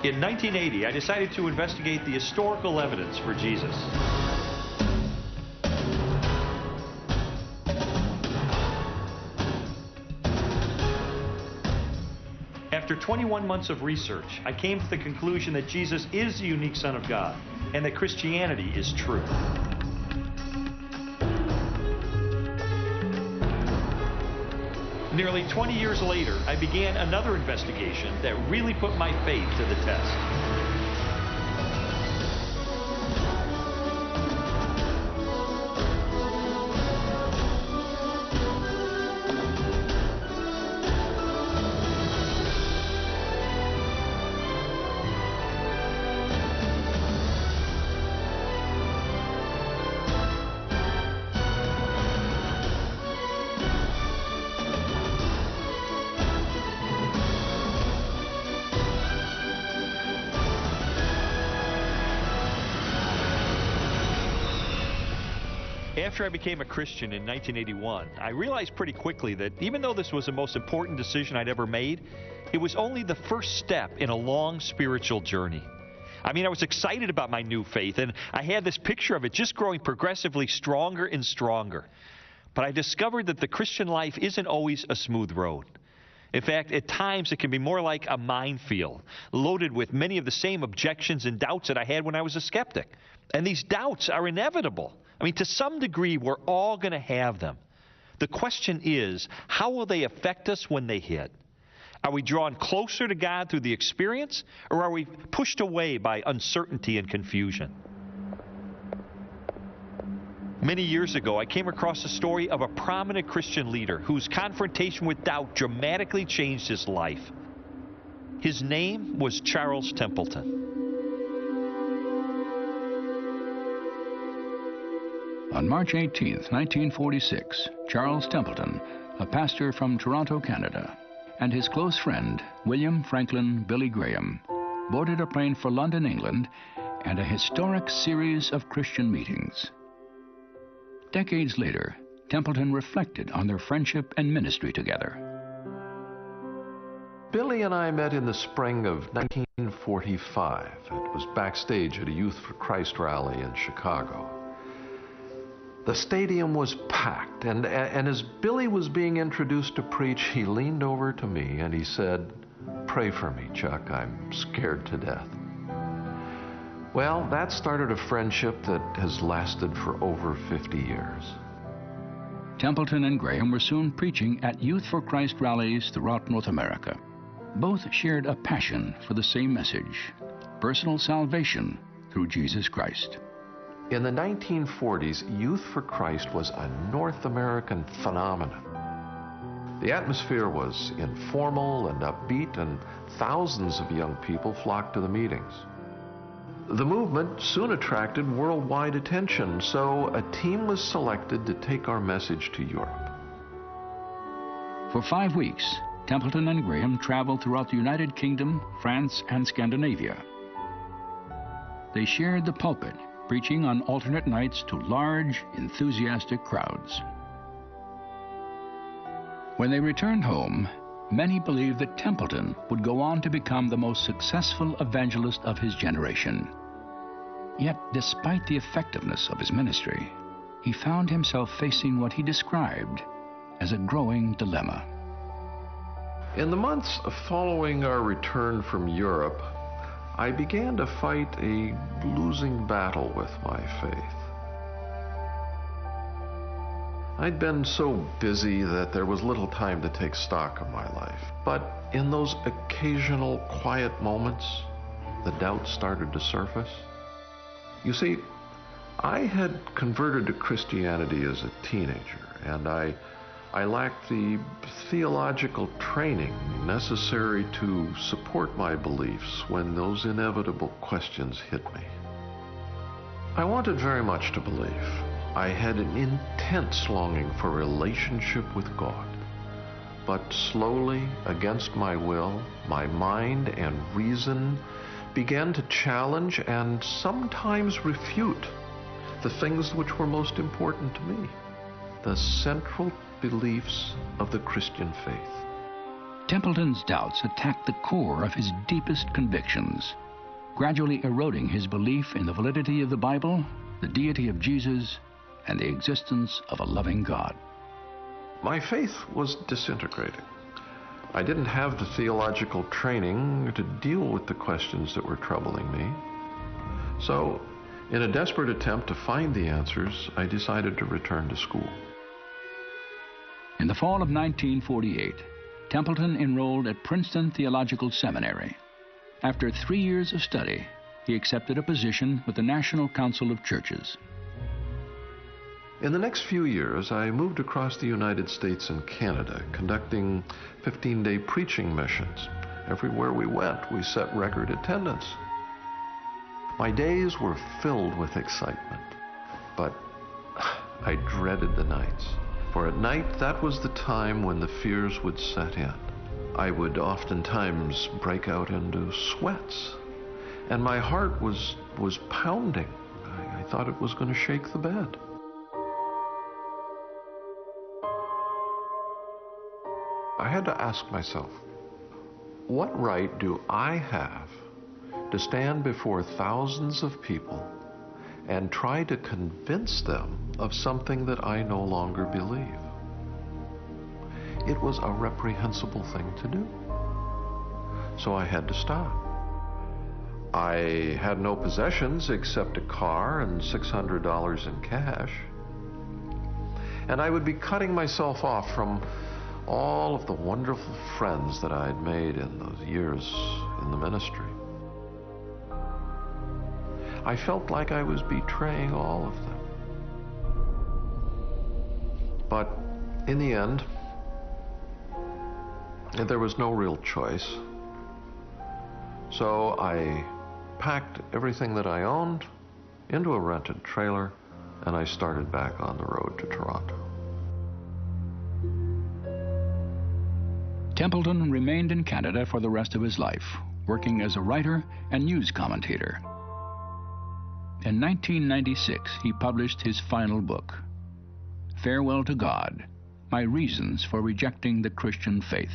In 1980, I decided to investigate the historical evidence for Jesus. After 21 months of research, I came to the conclusion that Jesus is the unique Son of God and that Christianity is true. Nearly 20 years later, I began another investigation that really put my faith to the test. After I became a Christian in 1981, I realized pretty quickly that even though this was the most important decision I'd ever made, it was only the first step in a long spiritual journey. I mean, I was excited about my new faith, and I had this picture of it just growing progressively stronger and stronger. But I discovered that the Christian life isn't always a smooth road. In fact, at times it can be more like a minefield, loaded with many of the same objections and doubts that I had when I was a skeptic. And these doubts are inevitable. I mean, to some degree, we're all going to have them. The question is, how will they affect us when they hit? Are we drawn closer to God through the experience, or are we pushed away by uncertainty and confusion? Many years ago, I came across the story of a prominent Christian leader whose confrontation with doubt dramatically changed his life. His name was Charles Templeton. On March 18, 1946, Charles Templeton, a pastor from Toronto, Canada, and his close friend, William Franklin Billy Graham, boarded a plane for London, England, and a historic series of Christian meetings. Decades later, Templeton reflected on their friendship and ministry together. Billy and I met in the spring of 1945. It was backstage at a Youth for Christ rally in Chicago. The stadium was packed, and as Billy was being introduced to preach, he leaned over to me and he said, "Pray for me, Chuck, I'm scared to death." Well, that started a friendship that has lasted for over 50 years. Templeton and Graham were soon preaching at Youth for Christ rallies throughout North America. Both shared a passion for the same message, personal salvation through Jesus Christ. In the 1940s, Youth for Christ was a North American phenomenon. The atmosphere was informal and upbeat, and thousands of young people flocked to the meetings. The movement soon attracted worldwide attention, so a team was selected to take our message to Europe. For 5 weeks, Templeton and Graham traveled throughout the United Kingdom, France, and Scandinavia. They shared the pulpit, preaching on alternate nights to large, enthusiastic crowds. When they returned home, many believed that Templeton would go on to become the most successful evangelist of his generation. Yet, despite the effectiveness of his ministry, he found himself facing what he described as a growing dilemma. In the months following our return from Europe, I began to fight a losing battle with my faith. I'd been so busy that there was little time to take stock of my life. But in those occasional quiet moments, the doubt started to surface. You see, I had converted to Christianity as a teenager, and I lacked the theological training necessary to support my beliefs when those inevitable questions hit me. I wanted very much to believe. I had an intense longing for relationship with God. But slowly, against my will, my mind and reason began to challenge and sometimes refute the things which were most important to me, the central beliefs of the Christian faith. Templeton's doubts attacked the core of his deepest convictions, gradually eroding his belief in the validity of the Bible, the deity of Jesus, and the existence of a loving God. My faith was disintegrating. I didn't have the theological training to deal with the questions that were troubling me. So, in a desperate attempt to find the answers, I decided to return to school. In the fall of 1948, Templeton enrolled at Princeton Theological Seminary. After 3 years of study, he accepted a position with the National Council of Churches. In the next few years, I moved across the United States and Canada, conducting 15-day preaching missions. Everywhere we went, we set record attendance. My days were filled with excitement, but I dreaded the nights. For at night, that was the time when the fears would set in. I would oftentimes break out into sweats, and my heart was pounding. I thought it was going to shake the bed. I had to ask myself, what right do I have to stand before thousands of people and try to convince them of something that I no longer believe? It was a reprehensible thing to do. So I had to stop. I had no possessions except a car and $600 in cash. And I would be cutting myself off from all of the wonderful friends that I had made in those years in the ministry. I felt like I was betraying all of them. But in the end, there was no real choice. So I packed everything that I owned into a rented trailer, and I started back on the road to Toronto. Templeton remained in Canada for the rest of his life, working as a writer and news commentator. In 1996, he published his final book, Farewell to God, My Reasons for Rejecting the Christian Faith.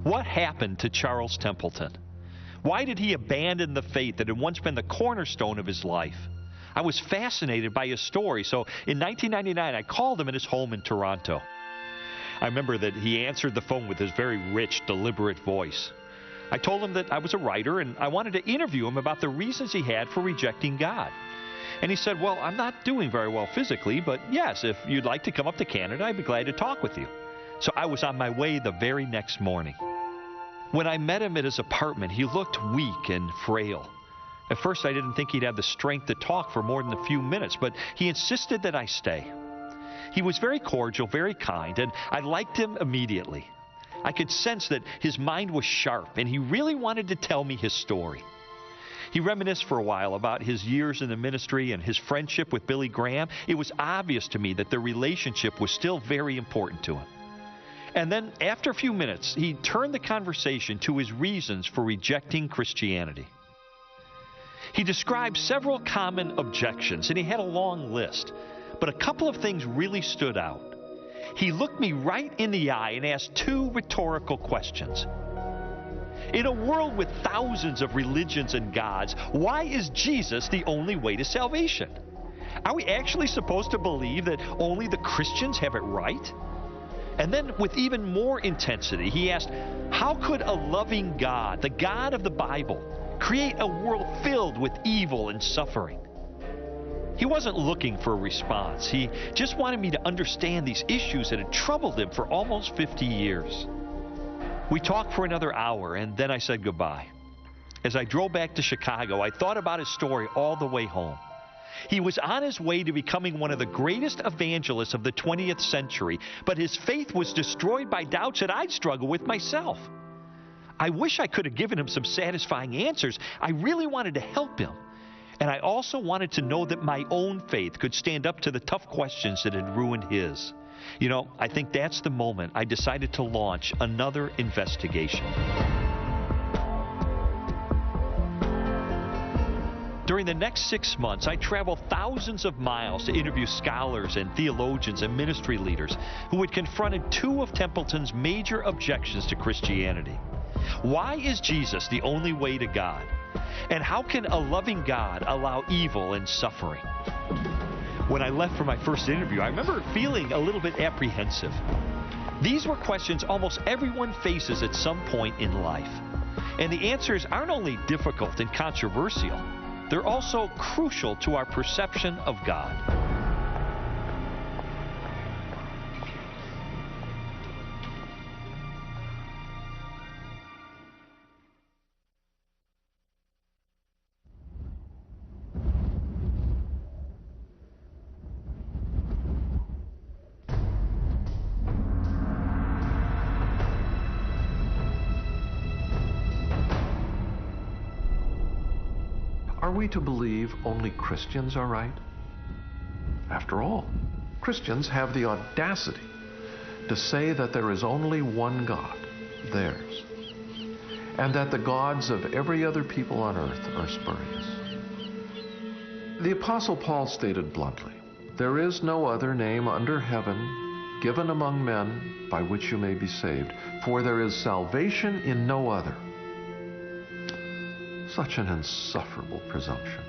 What happened to Charles Templeton? Why did he abandon the faith that had once been the cornerstone of his life? I was fascinated by his story, so in 1999 I called him at his home in Toronto. I remember that he answered the phone with his very rich, deliberate voice. I told him that I was a writer and I wanted to interview him about the reasons he had for rejecting God. And he said, well, I'm not doing very well physically, but yes, if you'd like to come up to Canada, I'd be glad to talk with you. So I was on my way the very next morning. When I met him at his apartment, he looked weak and frail. At first, I didn't think he'd have the strength to talk for more than a few minutes, but he insisted that I stay. He was very cordial, very kind, and I liked him immediately. I could sense that his mind was sharp, and he really wanted to tell me his story. He reminisced for a while about his years in the ministry and his friendship with Billy Graham. It was obvious to me that their relationship was still very important to him. And then, after a few minutes, he turned the conversation to his reasons for rejecting Christianity. He described several common objections, and he had a long list. But a couple of things really stood out. He looked me right in the eye and asked two rhetorical questions. In a world with thousands of religions and gods, why is Jesus the only way to salvation? Are we actually supposed to believe that only the Christians have it right? And then, with even more intensity, he asked, how could a loving God, the God of the Bible, create a world filled with evil and suffering? He wasn't looking for a response. He just wanted me to understand these issues that had troubled him for almost 50 years. We talked for another hour, and then I said goodbye. As I drove back to Chicago, I thought about his story all the way home. He was on his way to becoming one of the greatest evangelists of the 20th century, but his faith was destroyed by doubts that I'd struggle with myself. I wish I could have given him some satisfying answers. I really wanted to help him. And I also wanted to know that my own faith could stand up to the tough questions that had ruined his. You know, I think that's the moment I decided to launch another investigation. During the next 6 months, I traveled thousands of miles to interview scholars and theologians and ministry leaders who had confronted two of Templeton's major objections to Christianity. Why is Jesus the only way to God? And how can a loving God allow evil and suffering? When I left for my first interview, I remember feeling a little bit apprehensive. These were questions almost everyone faces at some point in life. And the answers aren't only difficult and controversial, they're also crucial to our perception of God. Are we to believe only Christians are right? After all, Christians have the audacity to say that there is only one God, theirs, and that the gods of every other people on earth are spurious. The Apostle Paul stated bluntly, "There is no other name under heaven given among men by which you may be saved, for there is salvation in no other." Such an insufferable presumption.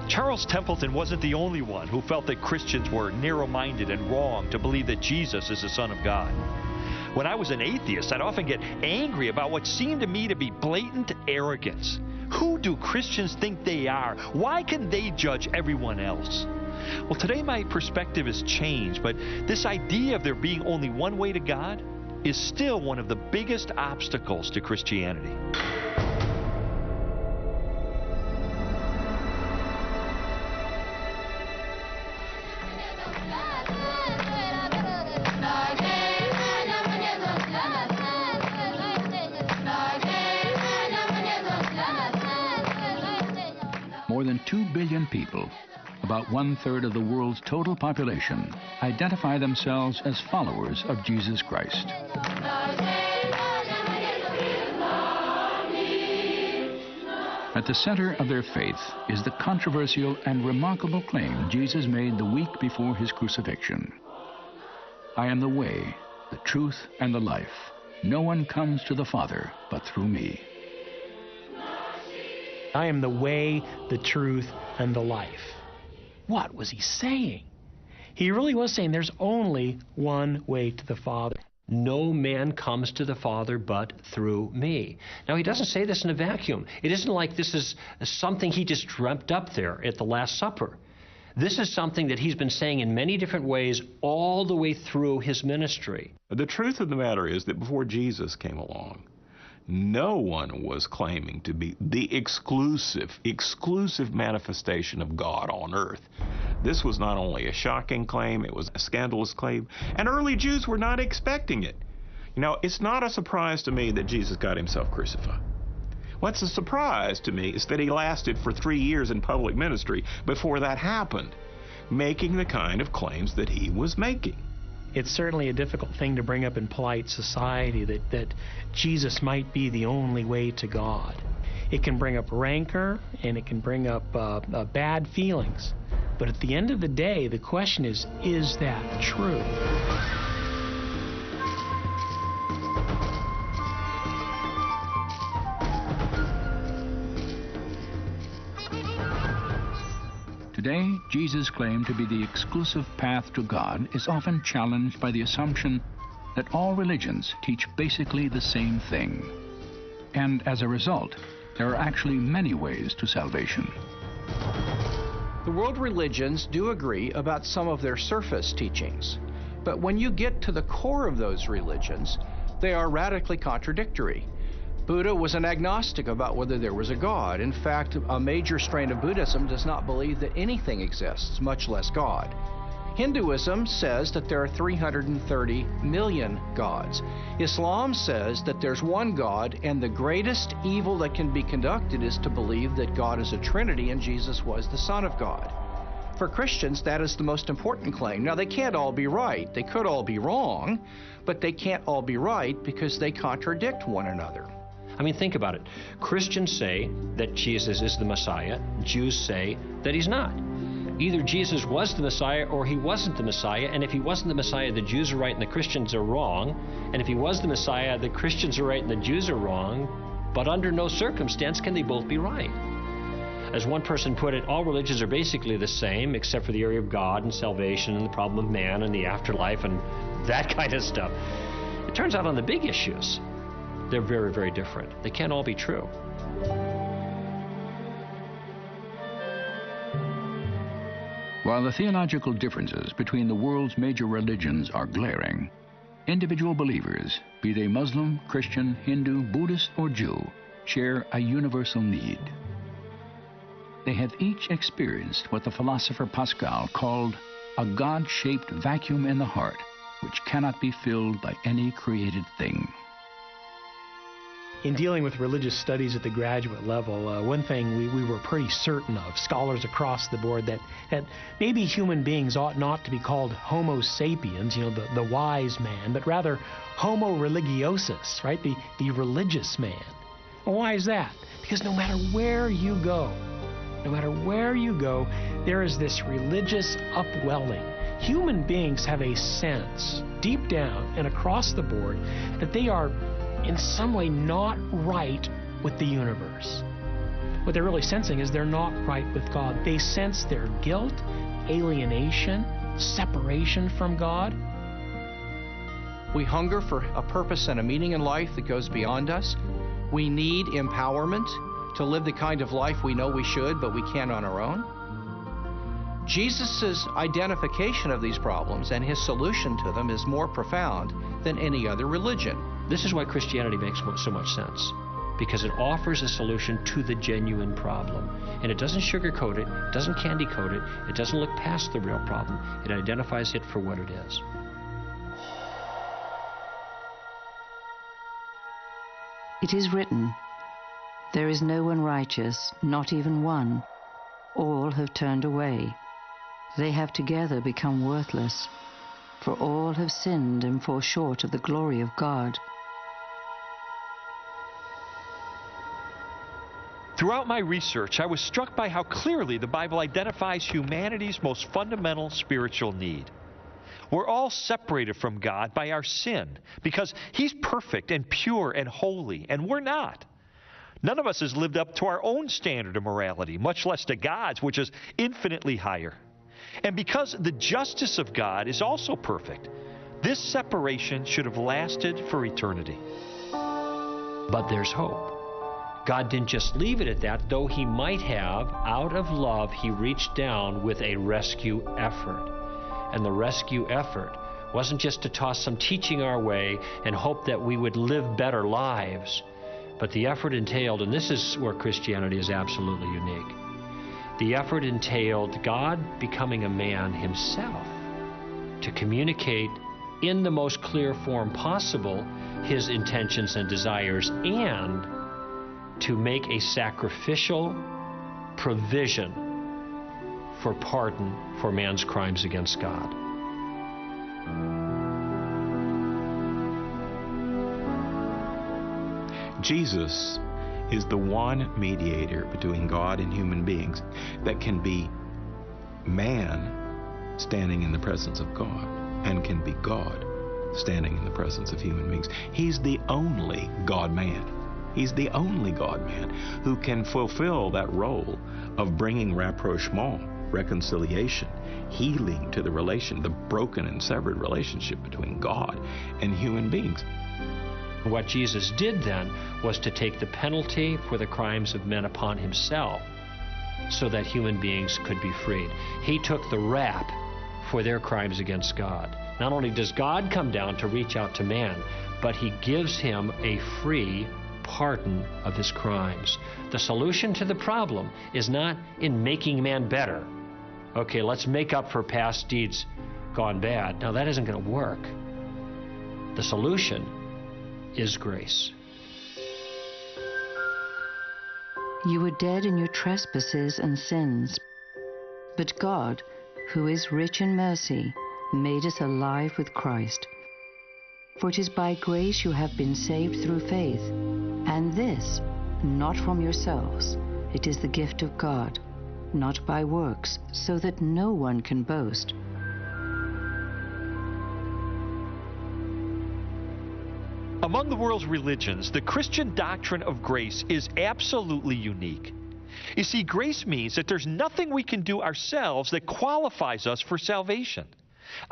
Charles Templeton wasn't the only one who felt that Christians were narrow-minded and wrong to believe that Jesus is the Son of God. When I was an atheist, I'd often get angry about what seemed to me to be blatant arrogance. Who do Christians think they are? Why can they judge everyone else? Well, today my perspective has changed, but this idea of there being only one way to God is still one of the biggest obstacles to Christianity. More than 2 billion people, about 1/3 of the world's total population, identify themselves as followers of Jesus Christ. At the center of their faith is the controversial and remarkable claim Jesus made the week before his crucifixion. "I am the way, the truth, and the life. No one comes to the Father but through me." I am the way, the truth, and the life. What was he saying? He really was saying there's only one way to the Father. No man comes to the Father but through me. Now, he doesn't say this in a vacuum. It isn't like this is something he just dreamt up there at the Last Supper. This is something that he's been saying in many different ways all the way through his ministry. The truth of the matter is that before Jesus came along, no one was claiming to be the exclusive manifestation of God on earth. This was not only a shocking claim, it was a scandalous claim, and early Jews were not expecting it. You know, it's not a surprise to me that Jesus got himself crucified. What's a surprise to me is that he lasted for 3 years in public ministry before that happened, making the kind of claims that he was making. It's certainly a difficult thing to bring up in polite society that Jesus might be the only way to God. It can bring up rancor and it can bring up bad feelings. But at the end of the day, the question is that true? Today, Jesus' claim to be the exclusive path to God is often challenged by the assumption that all religions teach basically the same thing. And as a result, there are actually many ways to salvation. The world religions do agree about some of their surface teachings, but when you get to the core of those religions, they are radically contradictory. Buddha was an agnostic about whether there was a God. In fact, a major strain of Buddhism does not believe that anything exists, much less God. Hinduism says that there are 330 million gods. Islam says that there's one God, and the greatest evil that can be conducted is to believe that God is a Trinity and Jesus was the Son of God. For Christians, that is the most important claim. Now, they can't all be right. They could all be wrong, but they can't all be right because they contradict one another. I mean, think about it. Christians say that Jesus is the Messiah. Jews say that he's not. Either Jesus was the Messiah or he wasn't the Messiah, and if he wasn't the Messiah, the Jews are right and the Christians are wrong, and if he was the Messiah, the Christians are right and the Jews are wrong, but under no circumstance can they both be right. As one person put it, all religions are basically the same except for the area of God and salvation and the problem of man and the afterlife and that kind of stuff. It turns out on the big issues, they're very, very different. They can't all be true. While the theological differences between the world's major religions are glaring, individual believers, be they Muslim, Christian, Hindu, Buddhist, or Jew, share a universal need. They have each experienced what the philosopher Pascal called a God-shaped vacuum in the heart, which cannot be filled by any created thing. In dealing with religious studies at the graduate level, one thing we were pretty certain of, scholars across the board, that maybe human beings ought not to be called Homo sapiens, the wise man, but rather Homo religiosus, right, the religious man. Well, why is that? Because no matter where you go, there is this religious upwelling. Human beings have a sense, deep down and across the board, that they are in some way not right with the universe. What they're really sensing is they're not right with God. They sense their guilt, alienation, separation from God. We hunger for a purpose and a meaning in life that goes beyond us. We need empowerment to live the kind of life we know we should, but we can't on our own. Jesus' identification of these problems and his solution to them is more profound than any other religion. This is why Christianity makes so much sense, because it offers a solution to the genuine problem. And it doesn't sugarcoat it, it doesn't candy coat it, it doesn't look past the real problem. It identifies it for what it is. It is written, "There is no one righteous, not even one. All have turned away. They have together become worthless. For all have sinned and fall short of the glory of God." Throughout my research, I was struck by how clearly the Bible identifies humanity's most fundamental spiritual need. We're all separated from God by our sin because He's perfect and pure and holy, and we're not. None of us has lived up to our own standard of morality, much less to God's, which is infinitely higher. And because the justice of God is also perfect, this separation should have lasted for eternity. But there's hope. God didn't just leave it at that, though He might have. Out of love, He reached down with a rescue effort. And the rescue effort wasn't just to toss some teaching our way and hope that we would live better lives, but the effort entailed, and this is where Christianity is absolutely unique, the effort entailed God becoming a man Himself to communicate in the most clear form possible His intentions and desires, and to make a sacrificial provision for pardon for man's crimes against God. Jesus is the one mediator between God and human beings that can be man standing in the presence of God and can be God standing in the presence of human beings. He's the only God-man. He's the only God-man who can fulfill that role of bringing rapprochement, reconciliation, healing to the broken and severed relationship between God and human beings. What Jesus did then was to take the penalty for the crimes of men upon Himself so that human beings could be freed. He took the rap for their crimes against God. Not only does God come down to reach out to man, but He gives him a free pardon of his crimes. The solution to the problem is not in making man better. Okay, let's make up for past deeds gone bad. Now, that isn't going to work. The solution is grace. You were dead in your trespasses and sins, but God, who is rich in mercy, made us alive with Christ. For it is by grace you have been saved through faith, And this, not from yourselves. It is the gift of God, not by works, so that no one can boast. Among the world's religions, the Christian doctrine of grace is absolutely unique. You see, grace means that there's nothing we can do ourselves that qualifies us for salvation.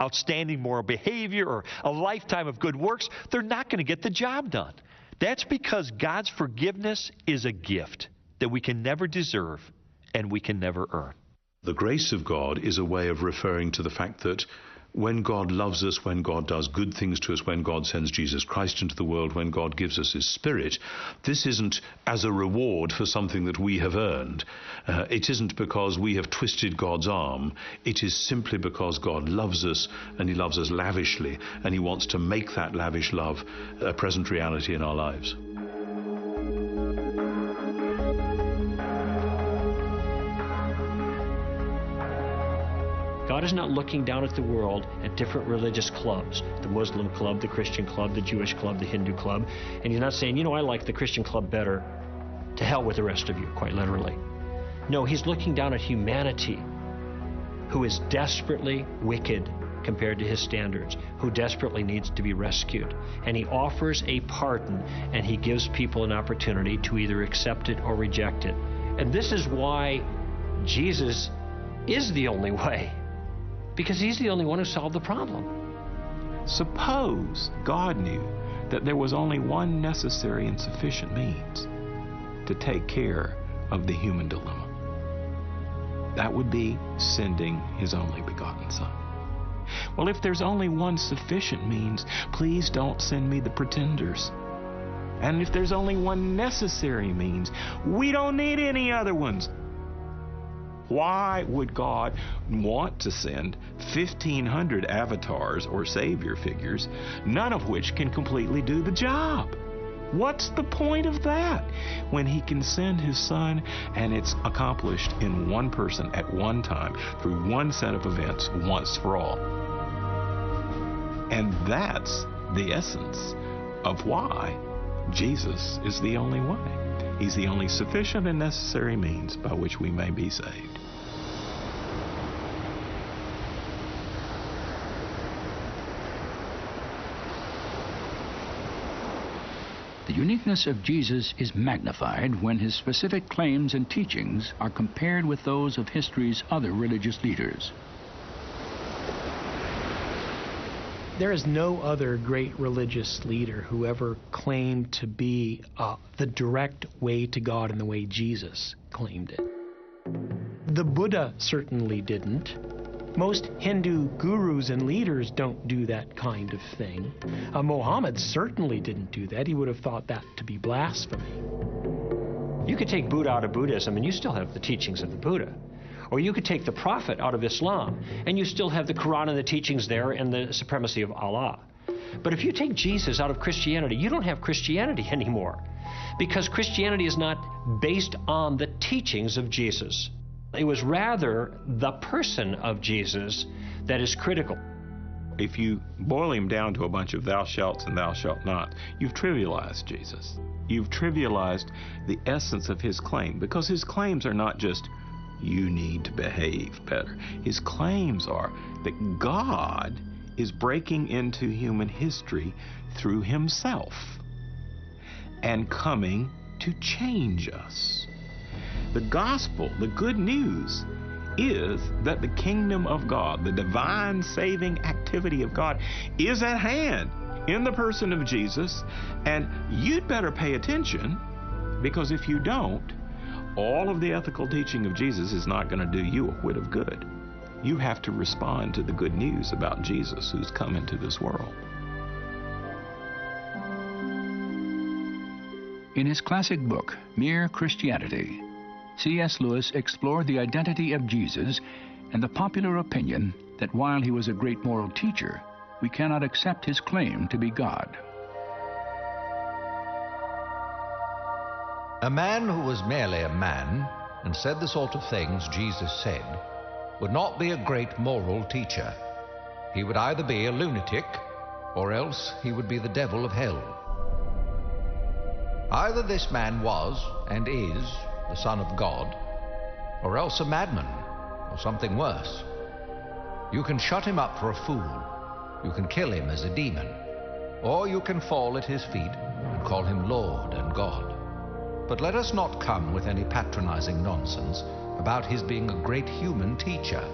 Outstanding moral behavior or a lifetime of good works, they're not going to get the job done. That's because God's forgiveness is a gift that we can never deserve and we can never earn. The grace of God is a way of referring to the fact that when God loves us, when God does good things to us, when God sends Jesus Christ into the world, when God gives us His Spirit, this isn't as a reward for something that we have earned. It isn't because we have twisted God's arm. It is simply because God loves us, and He loves us lavishly, and He wants to make that lavish love a present reality in our lives. God is not looking down at the world at different religious clubs, the Muslim club, the Christian club, the Jewish club, the Hindu club, and He's not saying, you know, I like the Christian club better. To hell with the rest of you, quite literally. No, He's looking down at humanity, who is desperately wicked compared to His standards, who desperately needs to be rescued. And He offers a pardon, and He gives people an opportunity to either accept it or reject it. And this is why Jesus is the only way. Because He's the only one who solved the problem. Suppose God knew that there was only one necessary and sufficient means to take care of the human dilemma. That would be sending His only begotten Son. Well, if there's only one sufficient means, please don't send me the pretenders. And if there's only one necessary means, we don't need any other ones. Why would God want to send 1,500 avatars or savior figures, none of which can completely do the job? What's the point of that when He can send His Son and it's accomplished in one person at one time through one set of events once for all? And that's the essence of why Jesus is the only way. He's the only sufficient and necessary means by which we may be saved. The uniqueness of Jesus is magnified when His specific claims and teachings are compared with those of history's other religious leaders. There is no other great religious leader who ever claimed to be the direct way to God in the way Jesus claimed it. The Buddha certainly didn't. Most Hindu gurus and leaders don't do that kind of thing. Muhammad certainly didn't do that. He would have thought that to be blasphemy. You could take Buddha out of Buddhism and you still have the teachings of the Buddha. Or you could take the Prophet out of Islam and you still have the Quran and the teachings there and the supremacy of Allah. But if you take Jesus out of Christianity, you don't have Christianity anymore, because Christianity is not based on the teachings of Jesus. It was rather the person of Jesus that is critical. If you boil Him down to a bunch of thou shalt and thou shalt not, you've trivialized Jesus. You've trivialized the essence of His claim, because His claims are not just, you need to behave better. His claims are that God is breaking into human history through Himself and coming to change us. The gospel, the good news, is that the kingdom of God, the divine saving activity of God, is at hand in the person of Jesus, and you'd better pay attention, because if you don't, all of the ethical teaching of Jesus is not going to do you a whit of good. You have to respond to the good news about Jesus who's come into this world. In his classic book, Mere Christianity, C.S. Lewis explored the identity of Jesus and the popular opinion that while he was a great moral teacher, we cannot accept his claim to be God. A man who was merely a man and said the sort of things Jesus said would not be a great moral teacher. He would either be a lunatic or else he would be the devil of hell. Either this man was and is the Son of God, or else a madman, or something worse. You can shut him up for a fool, you can kill him as a demon, or you can fall at his feet and call him Lord and God. But let us not come with any patronizing nonsense about his being a great human teacher.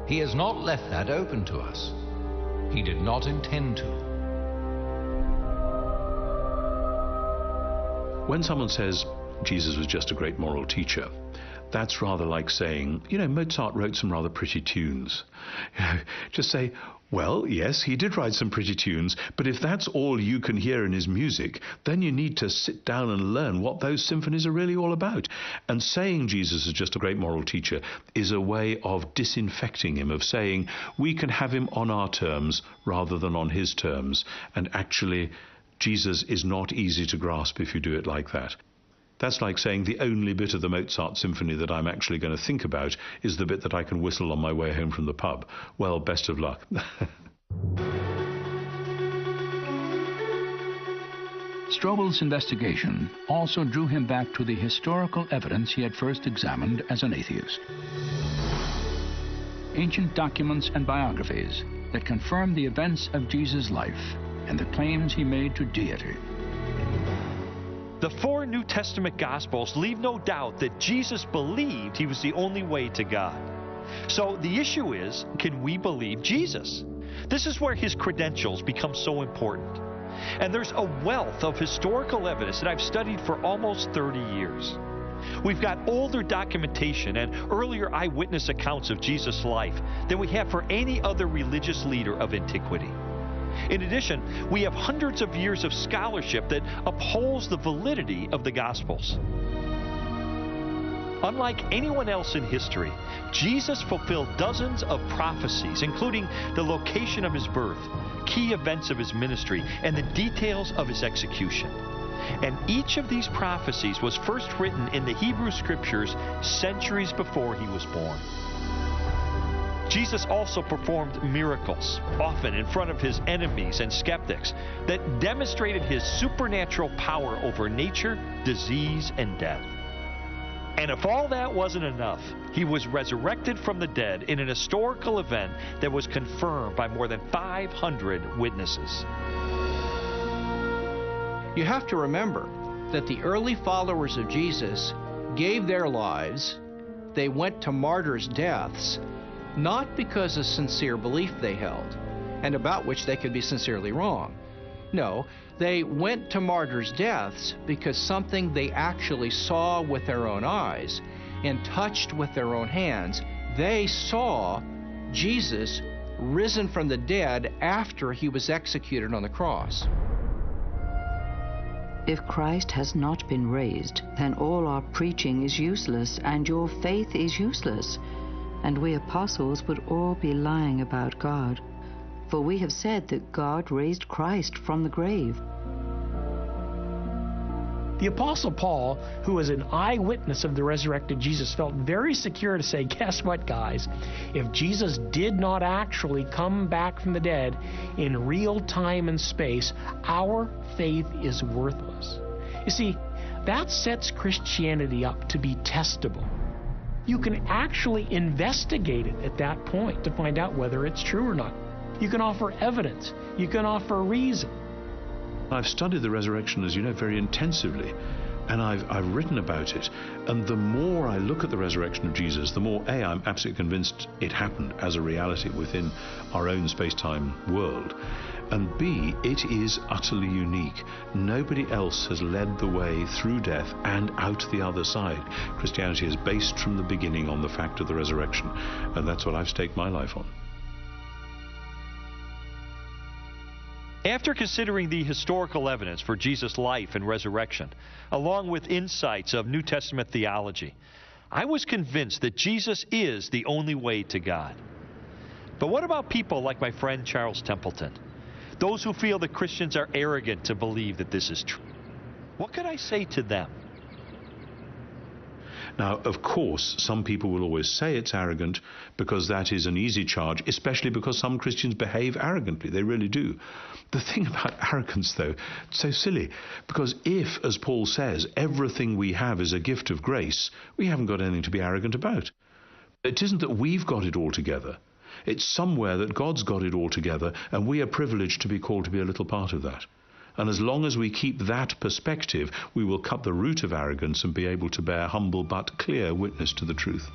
He has not left that open to us. He did not intend to. When someone says Jesus was just a great moral teacher, that's rather like saying, Mozart wrote some rather pretty tunes. Just say, well, yes, he did write some pretty tunes, but if that's all you can hear in his music, then you need to sit down and learn what those symphonies are really all about. And saying Jesus is just a great moral teacher is a way of disinfecting him, of saying we can have him on our terms rather than on his terms. And actually, Jesus is not easy to grasp if you do it like that. That's like saying the only bit of the Mozart symphony that I'm actually going to think about is the bit that I can whistle on my way home from the pub. Well, best of luck. Strobel's investigation also drew him back to the historical evidence he had first examined as an atheist. Ancient documents and biographies that confirm the events of Jesus' life and the claims he made to deity. The 4 New Testament Gospels leave no doubt that Jesus believed he was the only way to God. So the issue is, can we believe Jesus? This is where his credentials become so important. And there's a wealth of historical evidence that I've studied for almost 30 years. We've got older documentation and earlier eyewitness accounts of Jesus' life than we have for any other religious leader of antiquity. In addition, we have hundreds of years of scholarship that upholds the validity of the Gospels. Unlike anyone else in history, Jesus fulfilled dozens of prophecies, including the location of his birth, key events of his ministry, and the details of his execution. And each of these prophecies was first written in the Hebrew Scriptures centuries before he was born. Jesus also performed miracles, often in front of his enemies and skeptics, that demonstrated his supernatural power over nature, disease, and death. And if all that wasn't enough, he was resurrected from the dead in an historical event that was confirmed by more than 500 witnesses. You have to remember that the early followers of Jesus gave their lives, they went to martyrs' deaths, not because of sincere belief they held, and about which they could be sincerely wrong. No, they went to martyrs' deaths because something they actually saw with their own eyes and touched with their own hands. They saw Jesus risen from the dead after he was executed on the cross. If Christ has not been raised, then all our preaching is useless, and your faith is useless. And we apostles would all be lying about God. For we have said that God raised Christ from the grave. The Apostle Paul, who was an eyewitness of the resurrected Jesus, felt very secure to say, guess what, guys? If Jesus did not actually come back from the dead in real time and space, our faith is worthless. You see, that sets Christianity up to be testable. You can actually investigate it at that point to find out whether it's true or not. You can offer evidence. You can offer reason. I've studied the resurrection, as you know, very intensively, and I've written about it. And the more I look at the resurrection of Jesus, the more, A, I'm absolutely convinced it happened as a reality within our own space-time world. And B, it is utterly unique. Nobody else has led the way through death and out the other side. Christianity is based from the beginning on the fact of the resurrection, and that's what I've staked my life on. After considering the historical evidence for Jesus' life and resurrection, along with insights of New Testament theology, I was convinced that Jesus is the only way to God. But what about people like my friend Charles Templeton? Those who feel that Christians are arrogant to believe that this is true. What could I say to them? Now, of course, some people will always say it's arrogant because that is an easy charge, especially because some Christians behave arrogantly. They really do. The thing about arrogance, though, it's so silly, because if, as Paul says, everything we have is a gift of grace, we haven't got anything to be arrogant about. It isn't that we've got it all together. It's somewhere that God's got it all together, and we are privileged to be called to be a little part of that. And as long as we keep that perspective, we will cut the root of arrogance and be able to bear humble but clear witness to the truth.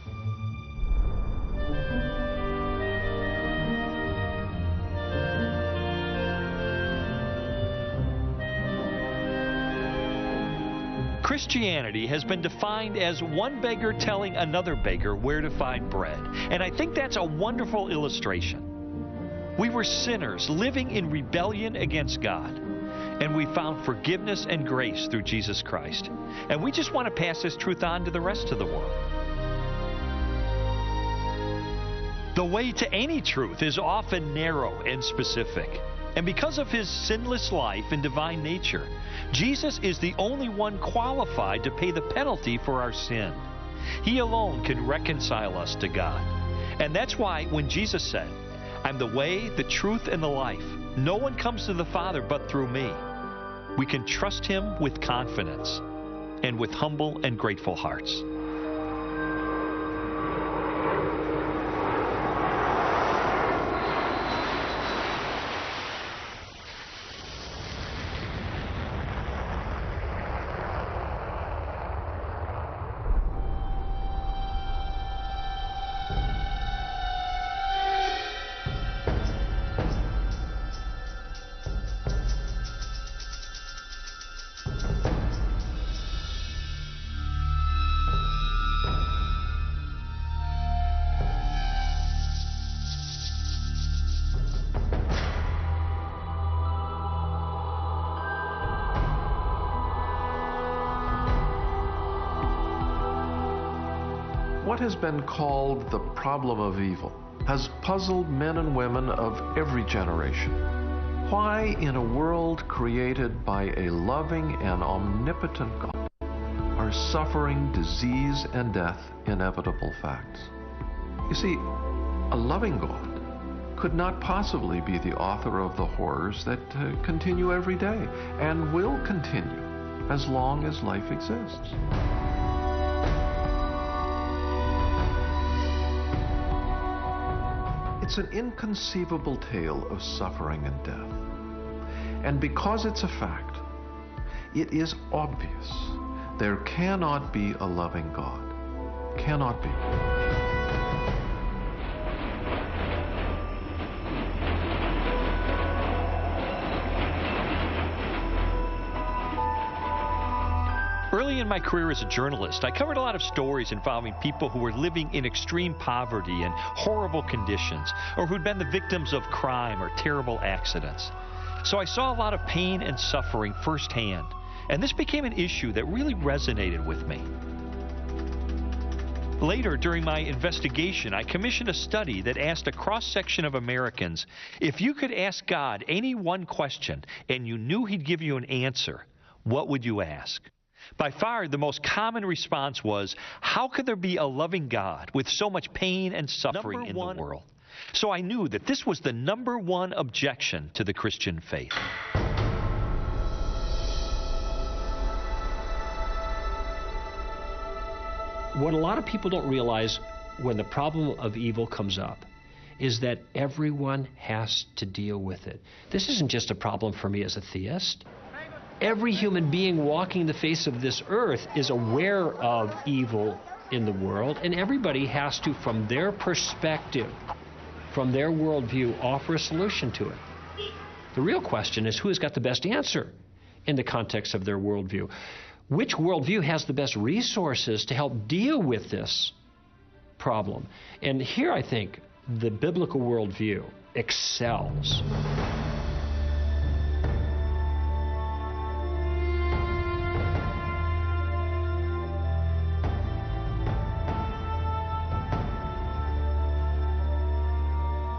Christianity has been defined as one beggar telling another beggar where to find bread. And I think that's a wonderful illustration. We were sinners living in rebellion against God. And we found forgiveness and grace through Jesus Christ. And we just want to pass this truth on to the rest of the world. The way to any truth is often narrow and specific. And because of his sinless life and divine nature, Jesus is the only one qualified to pay the penalty for our sin. He alone can reconcile us to God. And that's why when Jesus said, "I'm the way, the truth, and the life. No one comes to the Father but through me," we can trust him with confidence and with humble and grateful hearts. What has been called the problem of evil has puzzled men and women of every generation. Why, in a world created by a loving and omnipotent God, are suffering, disease, and death inevitable facts? You see, a loving God could not possibly be the author of the horrors that continue every day and will continue as long as life exists. It's an inconceivable tale of suffering and death. And because it's a fact, it is obvious there cannot be a loving God. Cannot be. Early in my career as a journalist, I covered a lot of stories involving people who were living in extreme poverty and horrible conditions, or who'd been the victims of crime or terrible accidents. So I saw a lot of pain and suffering firsthand, and this became an issue that really resonated with me. Later, during my investigation, I commissioned a study that asked a cross-section of Americans, if you could ask God any one question and you knew he'd give you an answer, what would you ask? By far, the most common response was, how could there be a loving God with so much pain and suffering in the world? So I knew that this was the number one objection to the Christian faith. What a lot of people don't realize when the problem of evil comes up is that everyone has to deal with it. This isn't just a problem for me as a theist. Every human being walking the face of this earth is aware of evil in the world, and everybody has to, from their perspective, from their worldview, offer a solution to it. The real question is who has got the best answer in the context of their worldview. Which worldview has the best resources to help deal with this problem? And here I think the biblical worldview excels.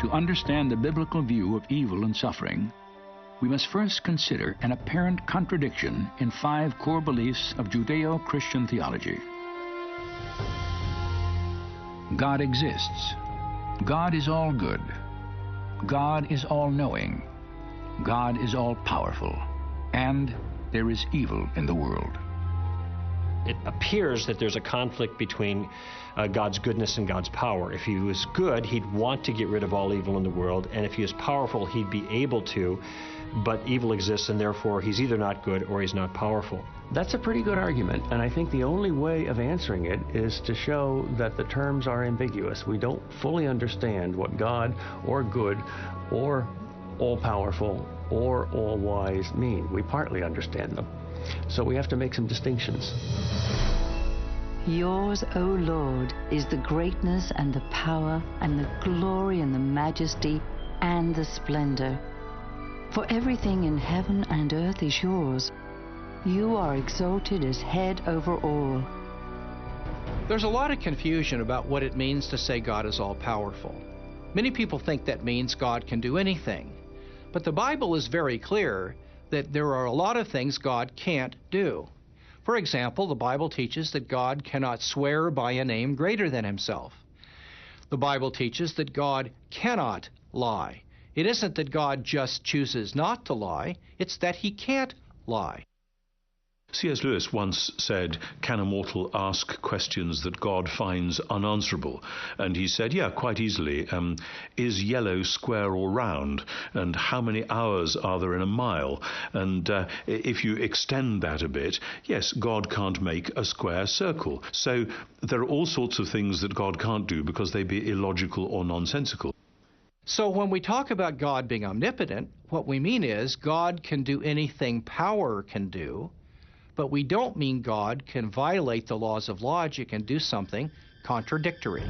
To understand the biblical view of evil and suffering, we must first consider an apparent contradiction in 5 core beliefs of Judeo-Christian theology. God exists. God is all good. God is all-knowing. God is all-powerful. And there is evil in the world. It appears that there's a conflict between God's goodness and God's power. If he was good, he'd want to get rid of all evil in the world, and if he was powerful, he'd be able to, but evil exists, and therefore he's either not good or he's not powerful. That's a pretty good argument, and I think the only way of answering it is to show that the terms are ambiguous. We don't fully understand what God or good or all-powerful or all-wise mean. We partly understand them. So we have to make some distinctions. Yours, O Lord, is the greatness and the power and the glory and the majesty and the splendor. For everything in heaven and earth is yours. You are exalted as head over all. There's a lot of confusion about what it means to say God is all-powerful. Many people think that means God can do anything. But the Bible is very clear that there are a lot of things God can't do. For example, the Bible teaches that God cannot swear by a name greater than himself. The Bible teaches that God cannot lie. It isn't that God just chooses not to lie, it's that he can't lie. C.S. Lewis once said, "Can a mortal ask questions that God finds unanswerable?" And he said, yeah, quite easily. Is yellow square or round? And how many hours are there in a mile? And if you extend that a bit, yes, God can't make a square circle. So there are all sorts of things that God can't do because they be illogical or nonsensical. So when we talk about God being omnipotent, what we mean is God can do anything power can do, but we don't mean God can violate the laws of logic and do something contradictory.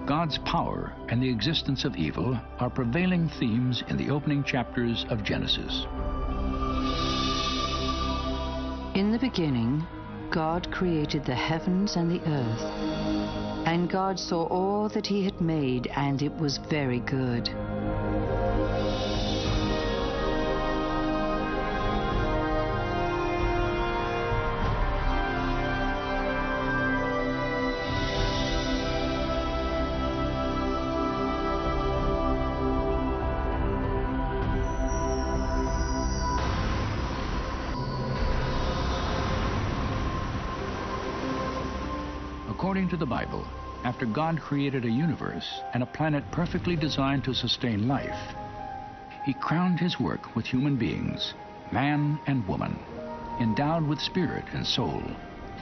God's power and the existence of evil are prevailing themes in the opening chapters of Genesis. In the beginning, God created the heavens and the earth. And God saw all that he had made, and it was very good. According to the Bible, after God created a universe and a planet perfectly designed to sustain life, he crowned his work with human beings, man and woman, endowed with spirit and soul,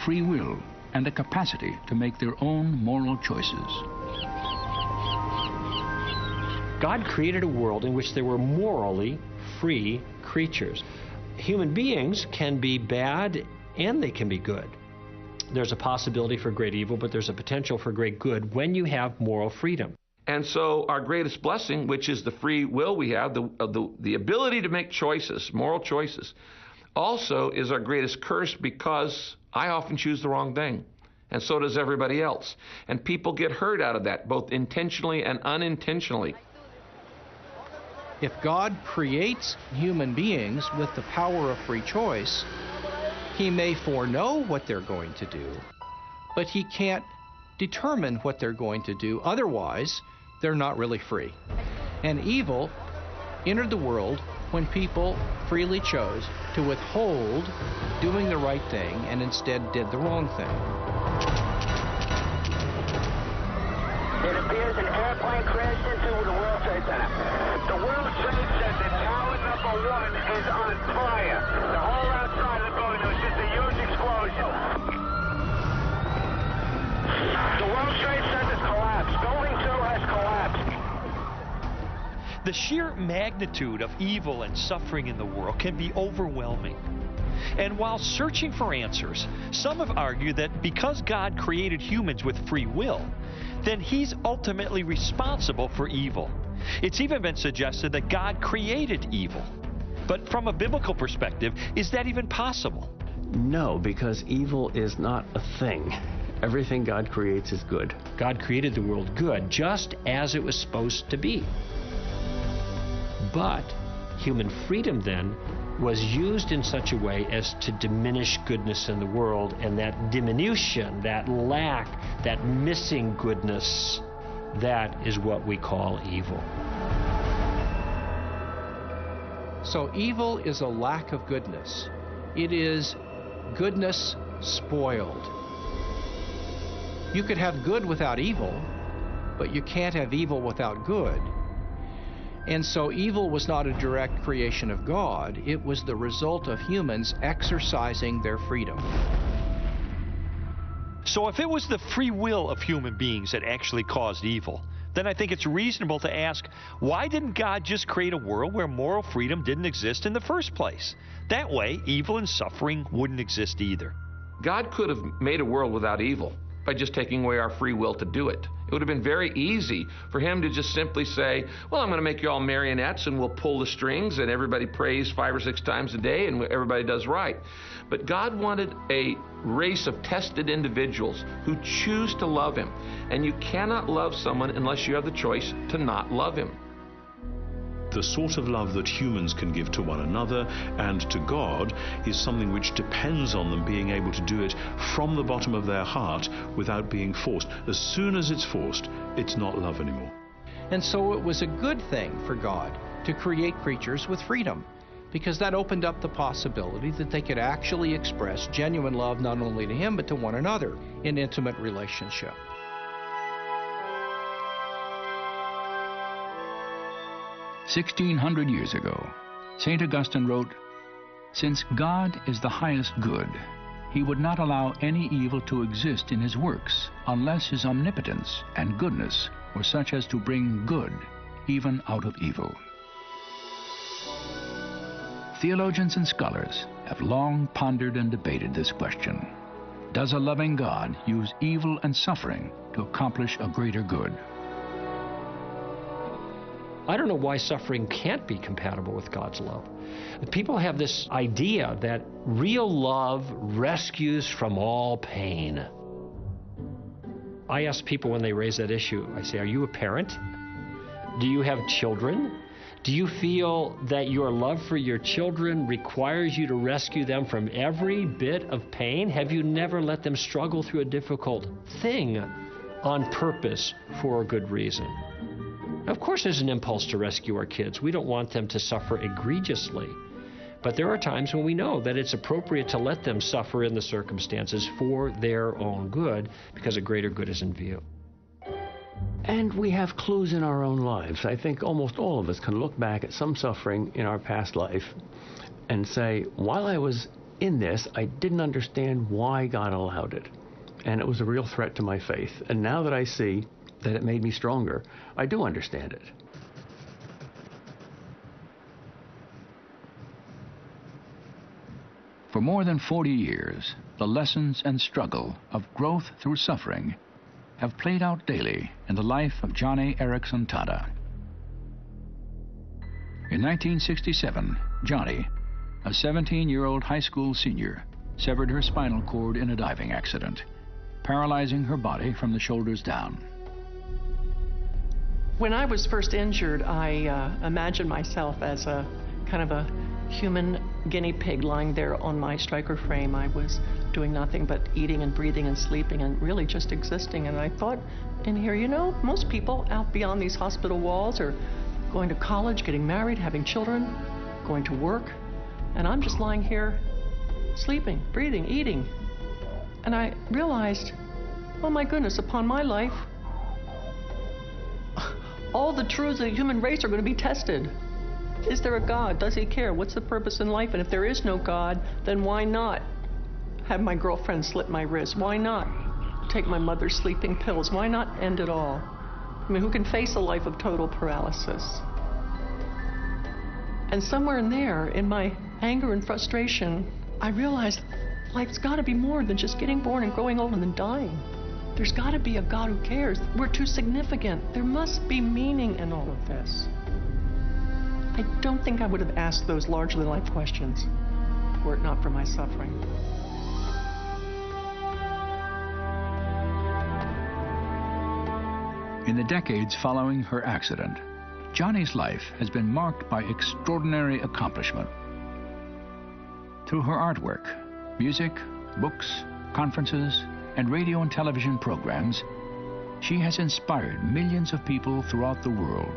free will, and a capacity to make their own moral choices. God created a world in which there were morally free creatures. Human beings can be bad and they can be good. There's a possibility for great evil, but there's a potential for great good when you have moral freedom. And so our greatest blessing, which is the free will we have, the ability to make choices, moral choices, also is our greatest curse, because I often choose the wrong thing, and so does everybody else. And people get hurt out of that, both intentionally and unintentionally. If God creates human beings with the power of free choice, he may foreknow what they're going to do, but he can't determine what they're going to do. Otherwise, they're not really free. And evil entered the world when people freely chose to withhold doing the right thing and instead did the wrong thing. It appears an airplane crashed into the World Trade Center. The World Trade Center, tower number 1, is on fire. The whole outside of the building, there was just a huge explosion. The World Trade Center's collapsed. Building 2 has collapsed. The sheer magnitude of evil and suffering in the world can be overwhelming. And while searching for answers, some have argued that because God created humans with free will, then he's ultimately responsible for evil. It's even been suggested that God created evil. But from a biblical perspective, is that even possible? No, because evil is not a thing. Everything God creates is good. God created the world good, just as it was supposed to be. But human freedom then was used in such a way as to diminish goodness in the world, and that diminution, that lack, that missing goodness, that is what we call evil. So evil is a lack of goodness. It is goodness spoiled. You could have good without evil, but you can't have evil without good. And so evil was not a direct creation of God. It was the result of humans exercising their freedom. So if it was the free will of human beings that actually caused evil, then I think it's reasonable to ask, why didn't God just create a world where moral freedom didn't exist in the first place? That way, evil and suffering wouldn't exist either. God could have made a world without evil by just taking away our free will to do it. It would have been very easy for him to just simply say, well, I'm going to make you all marionettes and we'll pull the strings and everybody prays 5 or 6 times a day and everybody does right. But God wanted a race of tested individuals who choose to love him. And you cannot love someone unless you have the choice to not love him. The sort of love that humans can give to one another and to God is something which depends on them being able to do it from the bottom of their heart without being forced. As soon as it's forced, it's not love anymore. And so it was a good thing for God to create creatures with freedom, because that opened up the possibility that they could actually express genuine love not only to him but to one another in intimate relationship. "1,600 years ago, St. Augustine wrote, "Since God is the highest good, he would not allow any evil to exist in his works unless his omnipotence and goodness were such as to bring good even out of evil." Theologians and scholars have long pondered and debated this question. Does a loving God use evil and suffering to accomplish a greater good? I don't know why suffering can't be compatible with God's love. People have this idea that real love rescues from all pain. I ask people when they raise that issue, I say, are you a parent? Do you have children? Do you feel that your love for your children requires you to rescue them from every bit of pain? Have you never let them struggle through a difficult thing on purpose for a good reason? Of course there's an impulse to rescue our kids. We don't want them to suffer egregiously. But there are times when we know that it's appropriate to let them suffer in the circumstances for their own good, because a greater good is in view. And we have clues in our own lives. I think almost all of us can look back at some suffering in our past life and say, while I was in this, I didn't understand why God allowed it. And it was a real threat to my faith. And now that I see that it made me stronger, I do understand it. For more than 40 years, the lessons and struggle of growth through suffering have played out daily in the life of Johnny Erickson Tada. In 1967, Johnny, a 17-year-old high school senior, severed her spinal cord in a diving accident, paralyzing her body from the shoulders down. When I was first injured, I imagined myself as a kind of a human guinea pig lying there on my striker frame. I was doing nothing but eating and breathing and sleeping and really just existing. And I thought in here, you know, most people out beyond these hospital walls are going to college, getting married, having children, going to work. And I'm just lying here sleeping, breathing, eating. And I realized, oh my goodness, upon my life, all the truths of the human race are going to be tested. Is there a God? Does he care? What's the purpose in life? And if there is no God, then why not have my girlfriend slit my wrist? Why not take my mother's sleeping pills? Why not end it all? I mean, who can face a life of total paralysis? And somewhere in there, in my anger and frustration, I realized life's got to be more than just getting born and growing old and then dying. There's got to be a God who cares. We're too significant. There must be meaning in all of this. I don't think I would have asked those largely life questions were it not for my suffering. In the decades following her accident, Johnny's life has been marked by extraordinary accomplishment. Through her artwork, music, books, conferences, and radio and television programs, she has inspired millions of people throughout the world.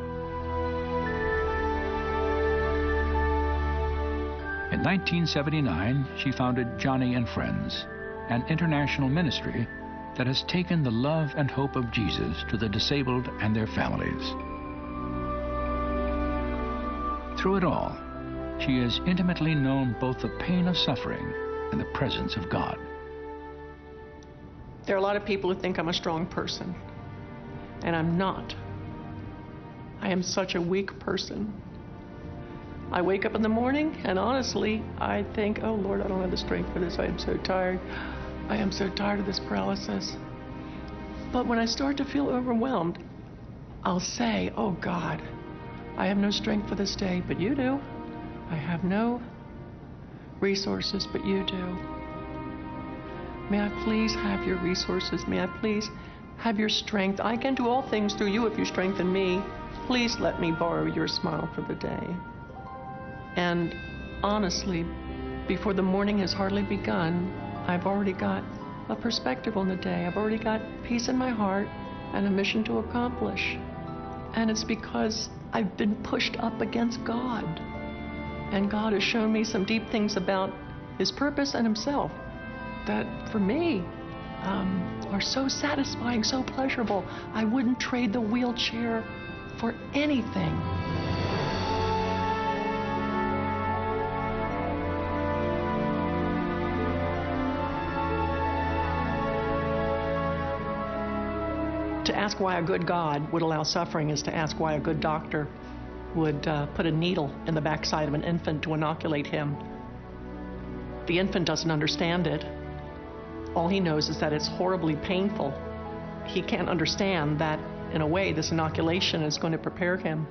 In 1979, she founded Johnny and Friends, an international ministry that has taken the love and hope of Jesus to the disabled and their families. Through it all, she has intimately known both the pain of suffering and the presence of God. There are a lot of people who think I'm a strong person, and I'm not. I am such a weak person. I wake up in the morning, and honestly, I think, oh Lord, I don't have the strength for this. I am so tired. I am so tired of this paralysis. But when I start to feel overwhelmed, I'll say, oh God, I have no strength for this day, but you do. I have no resources, but you do. May I please have your resources? May I please have your strength? I can do all things through you if you strengthen me. Please let me borrow your smile for the day. And honestly, before the morning has hardly begun, I've already got a perspective on the day. I've already got peace in my heart and a mission to accomplish. And it's because I've been pushed up against God. And God has shown me some deep things about His purpose and Himself that, for me, are so satisfying, so pleasurable. I wouldn't trade the wheelchair for anything. To ask why a good God would allow suffering is to ask why a good doctor would put a needle in the backside of an infant to inoculate him. The infant doesn't understand it. All he knows is that it's horribly painful. He can't understand that, in a way, this inoculation is going to prepare him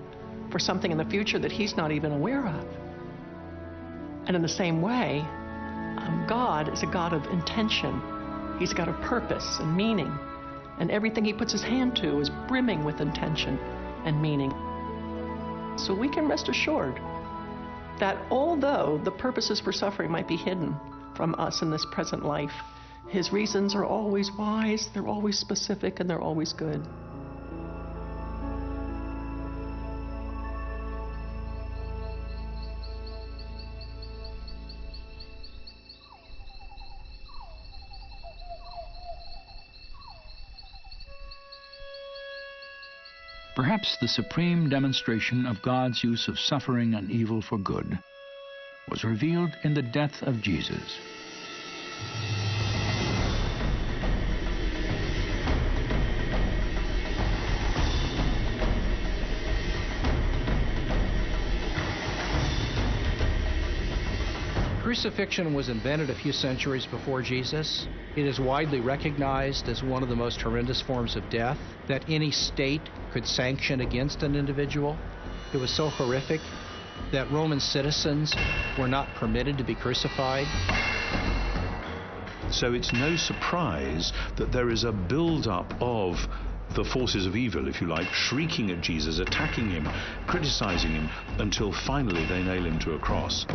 for something in the future that he's not even aware of. And in the same way, God is a God of intention. He's got a purpose and meaning. And everything He puts His hand to is brimming with intention and meaning. So we can rest assured that although the purposes for suffering might be hidden from us in this present life, His reasons are always wise, they're always specific, and they're always good. Perhaps the supreme demonstration of God's use of suffering and evil for good was revealed in the death of Jesus. Crucifixion was invented a few centuries before Jesus. It is widely recognized as one of the most horrendous forms of death that any state could sanction against an individual. It was so horrific that Roman citizens were not permitted to be crucified. So it's no surprise that there is a build-up of the forces of evil, if you like, shrieking at Jesus, attacking Him, criticizing Him, until finally they nail Him to a cross.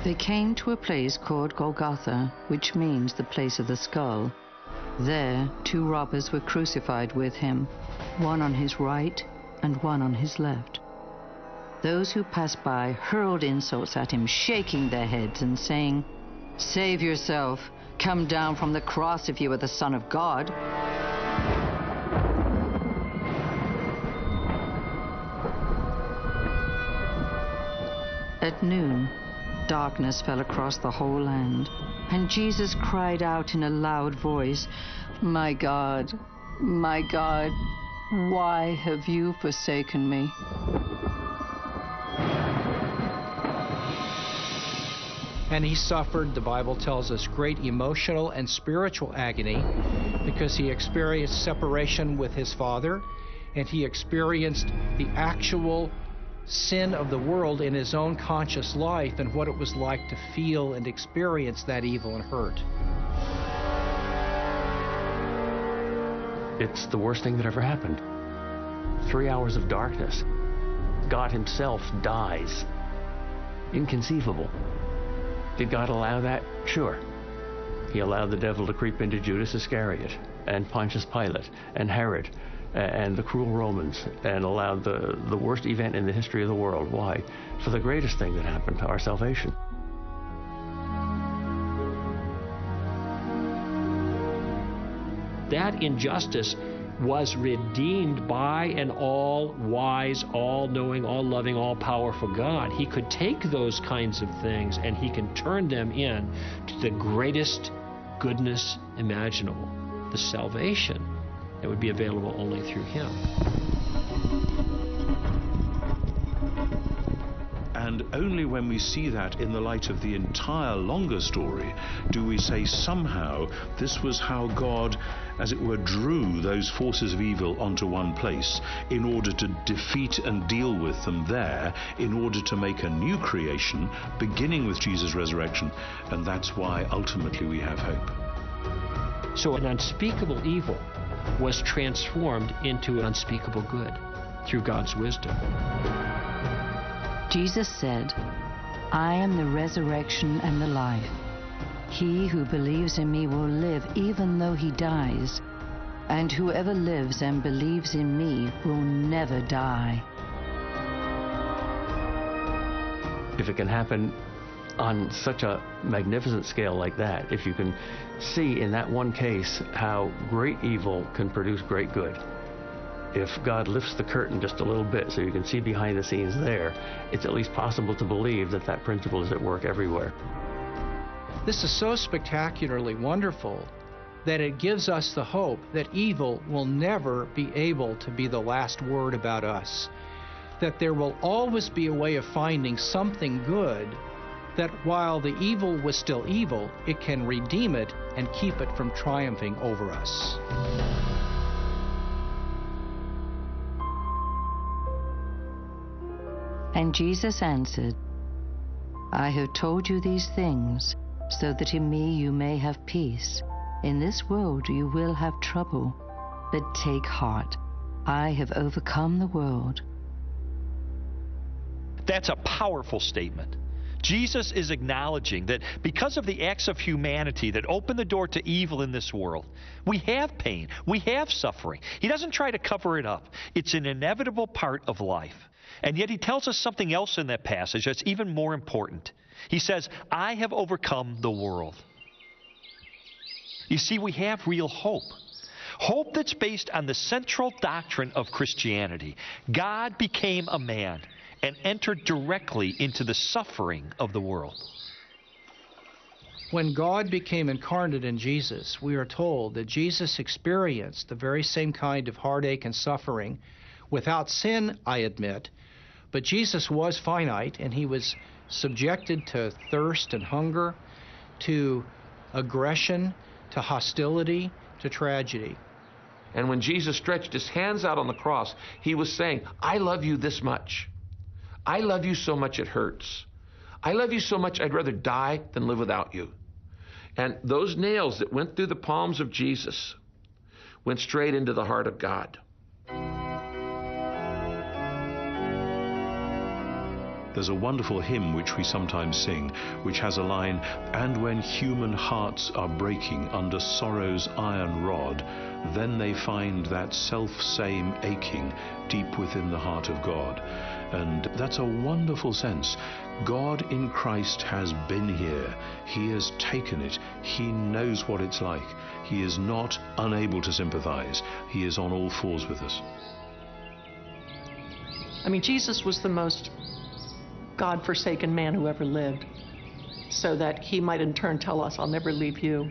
They came to a place called Golgotha, which means the place of the skull. There, 2 robbers were crucified with Him, one on His right and one on His left. Those who passed by hurled insults at Him, shaking their heads and saying, "Save yourself. Come down from the cross if you are the Son of God." At noon, darkness fell across the whole land, and Jesus cried out in a loud voice, my God, why have you forsaken me?" And He suffered, the Bible tells us, great emotional and spiritual agony because He experienced separation with His Father, and He experienced the actual sin of the world in His own conscious life and what it was like to feel and experience that evil and hurt. It's the worst thing that ever happened. 3 hours of darkness. God himself dies. Inconceivable. Did God allow that? Sure. He allowed the devil to creep into Judas Iscariot and Pontius Pilate and Herod and the cruel Romans, and allowed the worst event in the history of the world. Why? For the greatest thing that happened, our salvation. That injustice was redeemed by an all-wise, all-knowing, all-loving, all-powerful God. He could take those kinds of things and he can turn them in to the greatest goodness imaginable, the salvation that would be available only through him. And only when we see that in the light of the entire longer story do we say somehow this was how God, as it were, drew those forces of evil onto one place in order to defeat and deal with them there, in order to make a new creation, beginning with Jesus' resurrection. And that's why ultimately we have hope. So an unspeakable evil was transformed into an unspeakable good through God's wisdom. Jesus said, I am the resurrection and the life. He who believes in me will live even though he dies, and whoever lives and believes in me will never die. If it can happen on such a magnificent scale like that, if you can see in that one case how great evil can produce great good, if God lifts the curtain just a little bit so you can see behind the scenes there, it's at least possible to believe that that principle is at work everywhere. This is so spectacularly wonderful that it gives us the hope that evil will never be able to be the last word about us, that there will always be a way of finding something good, that while the evil was still evil, it can redeem it and keep it from triumphing over us. And Jesus answered, I have told you these things, so that in me you may have peace. In this world you will have trouble, but take heart. I have overcome the world. That's a powerful statement. Jesus is acknowledging that because of the acts of humanity that open the door to evil in this world, we have pain, we have suffering. He doesn't try to cover it up. It's an inevitable part of life. And yet he tells us something else in that passage that's even more important. He says, I have overcome the world. You see, we have real hope. Hope that's based on the central doctrine of Christianity. God became a man and entered directly into the suffering of the world. When God became incarnate in Jesus, we are told that Jesus experienced the very same kind of heartache and suffering, without sin, I admit, but Jesus was finite, and he was subjected to thirst and hunger, to aggression, to hostility, to tragedy. And when Jesus stretched his hands out on the cross, he was saying, I love you this much. I love you so much it hurts. I love you so much I'd rather die than live without you. And those nails that went through the palms of Jesus went straight into the heart of God. There's a wonderful hymn which we sometimes sing, which has a line, and when human hearts are breaking under sorrow's iron rod, then they find that self-same aching deep within the heart of God. And that's a wonderful sense. God in Christ has been here. He has taken it. He knows what it's like. He is not unable to sympathize. He is on all fours with us. I mean, Jesus was the most God-forsaken man who ever lived, so that he might in turn tell us, I'll never leave you,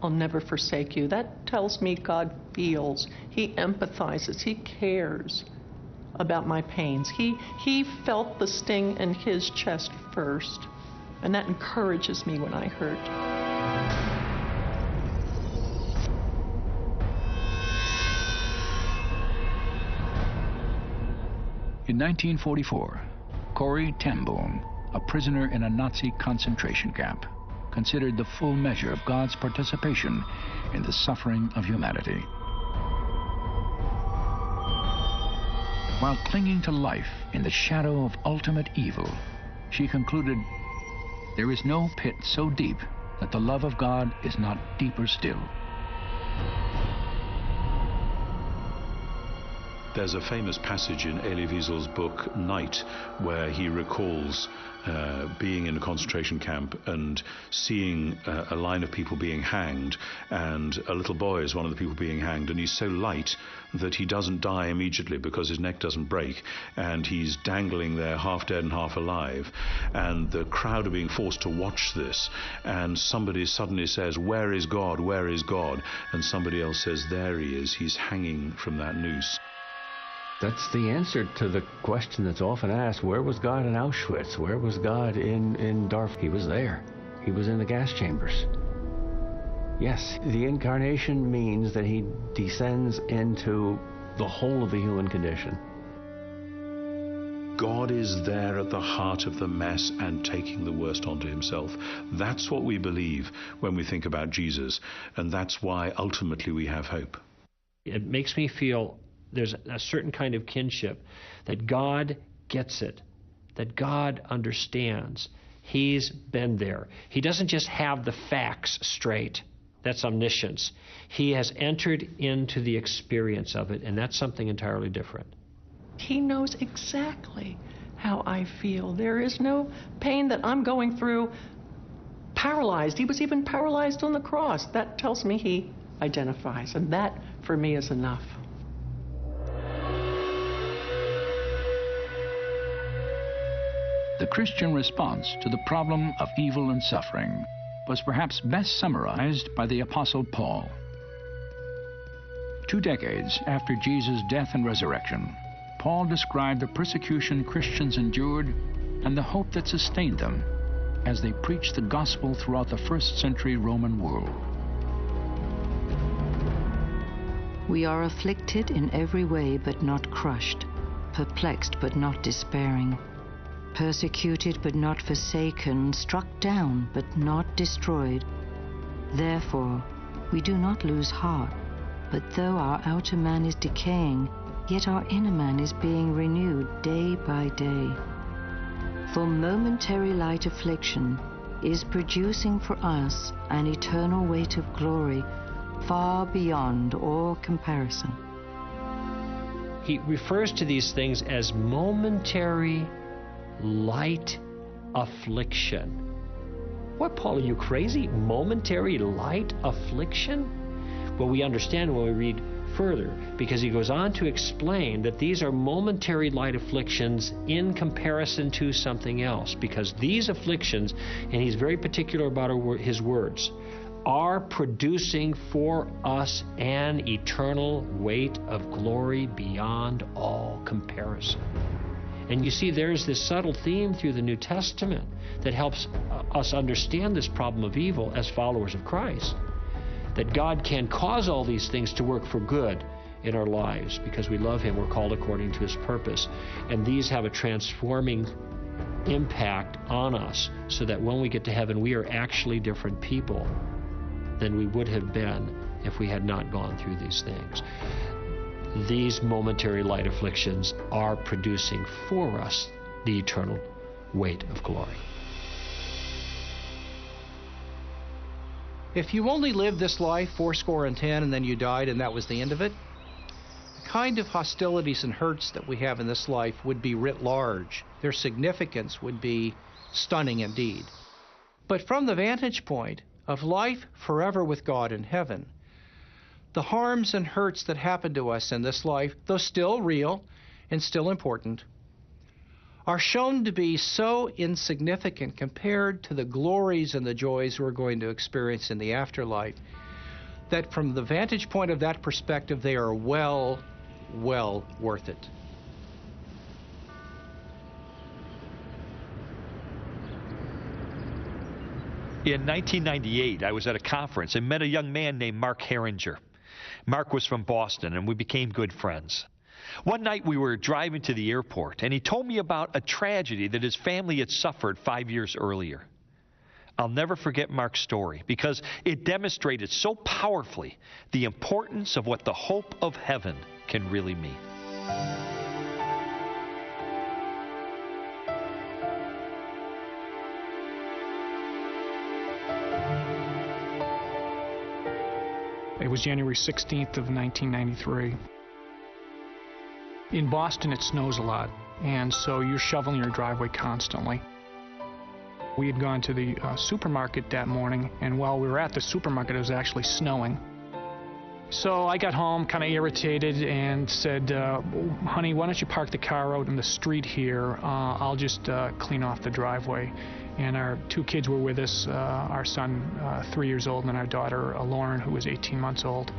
I'll never forsake you. That tells me God feels, he empathizes, he cares about my pains. He felt the sting in his chest first, and that encourages me when I hurt. In 1944, Corrie ten Boom, a prisoner in a Nazi concentration camp, considered the full measure of God's participation in the suffering of humanity. While clinging to life in the shadow of ultimate evil, she concluded, "There is no pit so deep that the love of God is not deeper still." There's a famous passage in Elie Wiesel's book Night where he recalls being in a concentration camp and seeing a line of people being hanged, and a little boy is one of the people being hanged, and he's so light that he doesn't die immediately because his neck doesn't break, and he's dangling there half dead and half alive, and the crowd are being forced to watch this, and somebody suddenly says, "Where is God? Where is God?" And somebody else says, "There he is, he's hanging from that noose." That's the answer to the question that's often asked: where was God in Auschwitz? Where was God in Darfur? He was there. He was in the gas chambers. Yes, the incarnation means that he descends into the whole of the human condition. God is there at the heart of the mess and taking the worst onto himself. That's what we believe when we think about Jesus, and that's why ultimately we have hope. It makes me feel there's a certain kind of kinship, that God gets it, that God understands. He's been there. He doesn't just have the facts straight. That's omniscience. He has entered into the experience of it, and that's something entirely different. He knows exactly how I feel. There is no pain that I'm going through paralyzed. He was even paralyzed on the cross. That tells me he identifies, and that, for me, is enough. The Christian response to the problem of evil and suffering was perhaps best summarized by the Apostle Paul. 2 decades after Jesus' death and resurrection, Paul described the persecution Christians endured and the hope that sustained them as they preached the gospel throughout the first-century Roman world. We are afflicted in every way but not crushed, perplexed but not despairing, persecuted but not forsaken, struck down but not destroyed. Therefore, we do not lose heart, but though our outer man is decaying, yet our inner man is being renewed day by day. For momentary light affliction is producing for us an eternal weight of glory far beyond all comparison. He refers to these things as momentary light affliction. What, Paul, are you crazy? Momentary light affliction? Well, we understand when we read further, because he goes on to explain that these are momentary light afflictions in comparison to something else, because these afflictions, and he's very particular about his words, are producing for us an eternal weight of glory beyond all comparison. And you see, there's this subtle theme through the New Testament that helps us understand this problem of evil as followers of Christ, that God can cause all these things to work for good in our lives because we love him. We're called according to his purpose. And these have a transforming impact on us so that when we get to heaven, we are actually different people than we would have been if we had not gone through these things. These momentary light afflictions are producing for us the eternal weight of glory. If you only lived this life 80 and then you died and that was the end of it, the kind of hostilities and hurts that we have in this life would be writ large. Their significance would be stunning indeed. But from the vantage point of life forever with God in heaven, the harms and hurts that happen to us in this life, though still real and still important, are shown to be so insignificant compared to the glories and the joys we're going to experience in the afterlife, that from the vantage point of that perspective, they are well worth it. In 1998, I was at a conference and met a young man named Mark Herringer. Mark was from Boston, and we became good friends. One night we were driving to the airport, and he told me about a tragedy that his family had suffered 5 years earlier. I'll never forget Mark's story because it demonstrated so powerfully the importance of what the hope of heaven can really mean. It was January 16th of 1993. In Boston, it snows a lot, and so you're shoveling your driveway constantly. We had gone to the supermarket that morning, and while we were at the supermarket, it was actually snowing. So I got home kind of irritated and said, honey, why don't you park the car out in the street here? I'll just clean off the driveway. And our two kids were with us, our son, 3 years old, and our daughter, Lauren, who was 18 months old.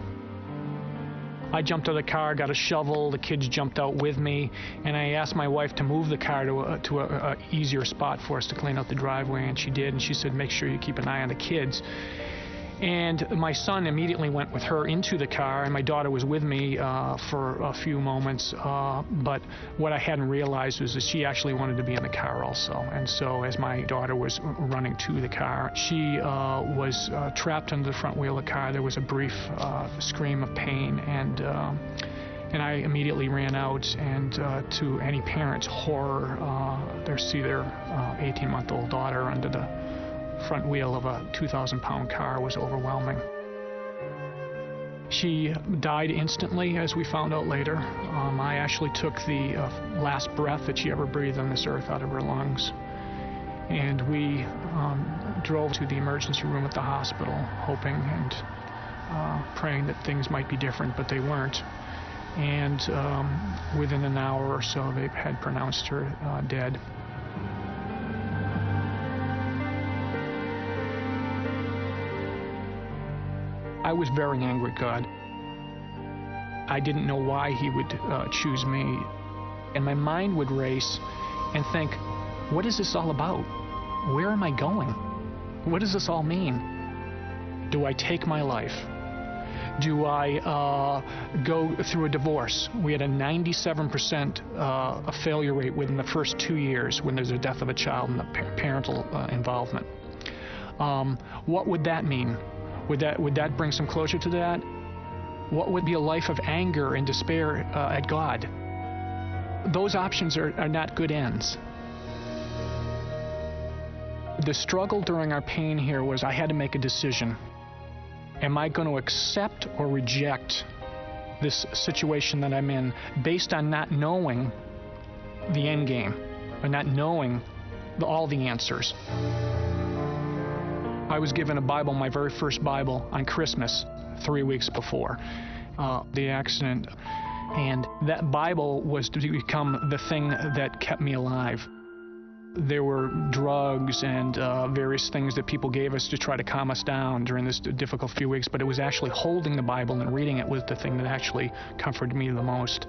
I jumped out of the car, got a shovel, the kids jumped out with me, and I asked my wife to move the car to a easier spot for us to clean out the driveway, and she did, and she said, make sure you keep an eye on the kids. And my son immediately went with her into the car, and my daughter was with me for a few moments, but what I hadn't realized was that she actually wanted to be in the car also. And so as my daughter was running to the car, she was trapped under the front wheel of the car. There was a brief scream of pain, and I immediately ran out, and to any parent's horror, they see their 18-month-old daughter under the front wheel of a 2,000-pound car was overwhelming. She died instantly, as we found out later. I actually took the last breath that she ever breathed on this earth out of her lungs. And we drove to the emergency room at the hospital, hoping and praying that things might be different, but they weren't. And within an hour or so, they had pronounced her dead. I was very angry at God. I didn't know why he would choose me. And my mind would race and think, what is this all about? Where am I going? What does this all mean? Do I take my life? Do I go through a divorce? We had a 97% failure rate within the first 2 years when there's a death of a child and the parental involvement. What would that mean? Would that bring some closure to that? What would be a life of anger and despair at God? Those options are not good ends. The struggle during our pain here was I had to make a decision. Am I going to accept or reject this situation that I'm in based on not knowing the end game, or not knowing all the answers? I was given a Bible, my very first Bible, on Christmas 3 weeks before the accident. And that Bible was to become the thing that kept me alive. There were drugs and various things that people gave us to try to calm us down during this difficult few weeks, but it was actually holding the Bible and reading it was the thing that actually comforted me the most.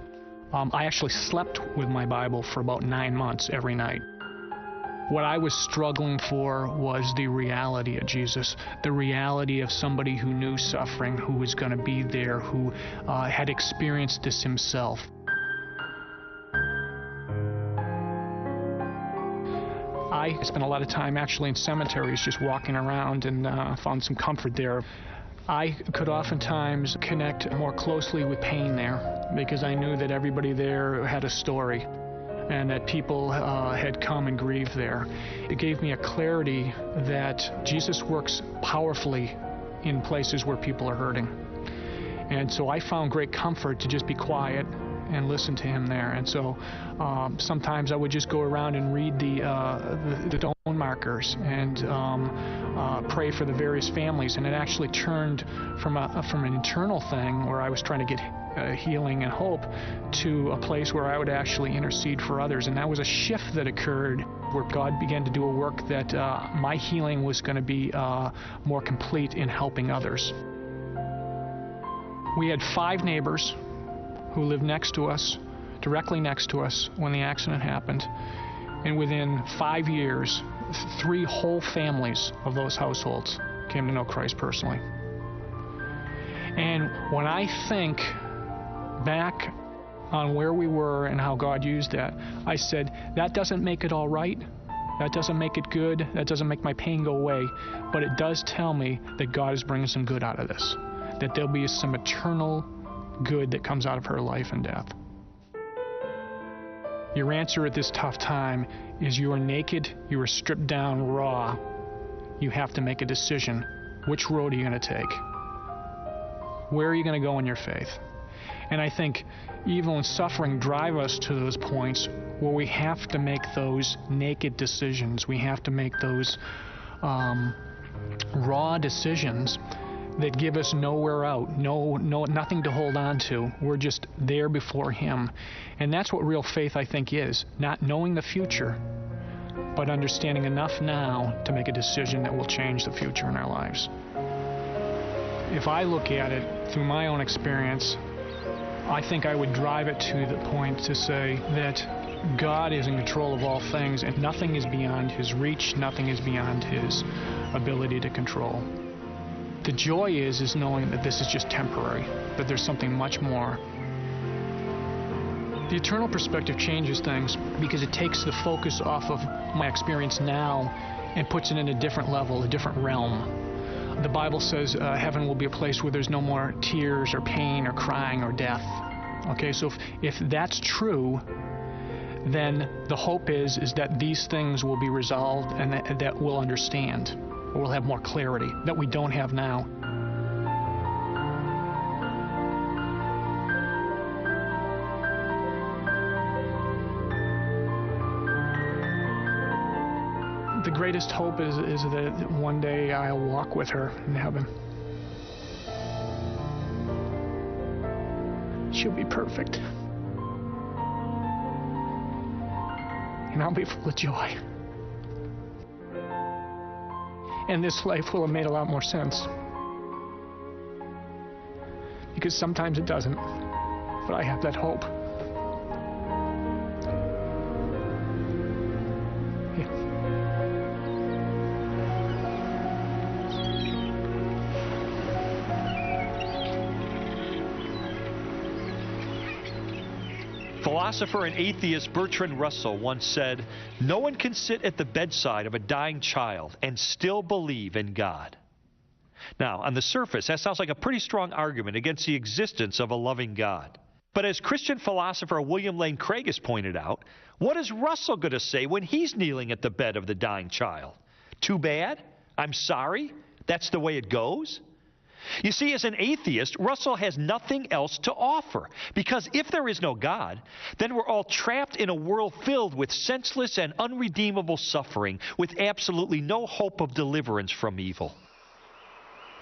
I actually slept with my Bible for about 9 months every night. What I was struggling for was the reality of Jesus, the reality of somebody who knew suffering, who was going to be there, who had experienced this himself. I spent a lot of time actually in cemeteries just walking around and found some comfort there. I could oftentimes connect more closely with pain there because I knew that everybody there had a story, and that people had come and grieved there. It gave me a clarity that Jesus works powerfully in places where people are hurting. And so I found great comfort to just be quiet and listen to him there. And so sometimes I would just go around and read the stone markers and pray for the various families. And it actually turned from an internal thing where I was trying to get healing and hope to a place where I would actually intercede for others. And that was a shift that occurred where God began to do a work that my healing was going to be more complete in helping others. We had 5 neighbors who lived next to us, directly next to us when the accident happened. And within 5 years, 3 whole families of those households came to know Christ personally. And when I think back on where we were and how God used that, I said, that doesn't make it all right. That doesn't make it good. That doesn't make my pain go away. But it does tell me that God is bringing some good out of this, that there'll be some eternal good that comes out of her life and death. Your answer at this tough time is you are naked, you are stripped down raw. You have to make a decision. Which road are you going to take? Where are you going to go in your faith? And I think evil and suffering drive us to those points where we have to make those naked decisions. We have to make those raw decisions that give us nowhere out, nothing to hold on to. We're just there before Him. And that's what real faith, I think, is. Not knowing the future, but understanding enough now to make a decision that will change the future in our lives. If I look at it through my own experience, I think I would drive it to the point to say that God is in control of all things, and nothing is beyond His reach, nothing is beyond His ability to control. The joy is knowing that this is just temporary, that there's something much more. The eternal perspective changes things because it takes the focus off of my experience now and puts it in a different level, a different realm. The Bible says heaven will be a place where there's no more tears or pain or crying or death. Okay, so if that's true, then the hope is that these things will be resolved and that we'll understand, or we'll have more clarity that we don't have now. The greatest hope is that one day I'll walk with her in heaven. She'll be perfect. And I'll be full of joy. And this life will have made a lot more sense. Because sometimes it doesn't. But I have that hope. Philosopher and atheist Bertrand Russell once said, "No one can sit at the bedside of a dying child and still believe in God." Now, on the surface, that sounds like a pretty strong argument against the existence of a loving God. But as Christian philosopher William Lane Craig has pointed out, what is Russell going to say when he's kneeling at the bed of the dying child? Too bad? I'm sorry? That's the way it goes? You see, as an atheist, Russell has nothing else to offer. Because if there is no God, then we're all trapped in a world filled with senseless and unredeemable suffering, with absolutely no hope of deliverance from evil.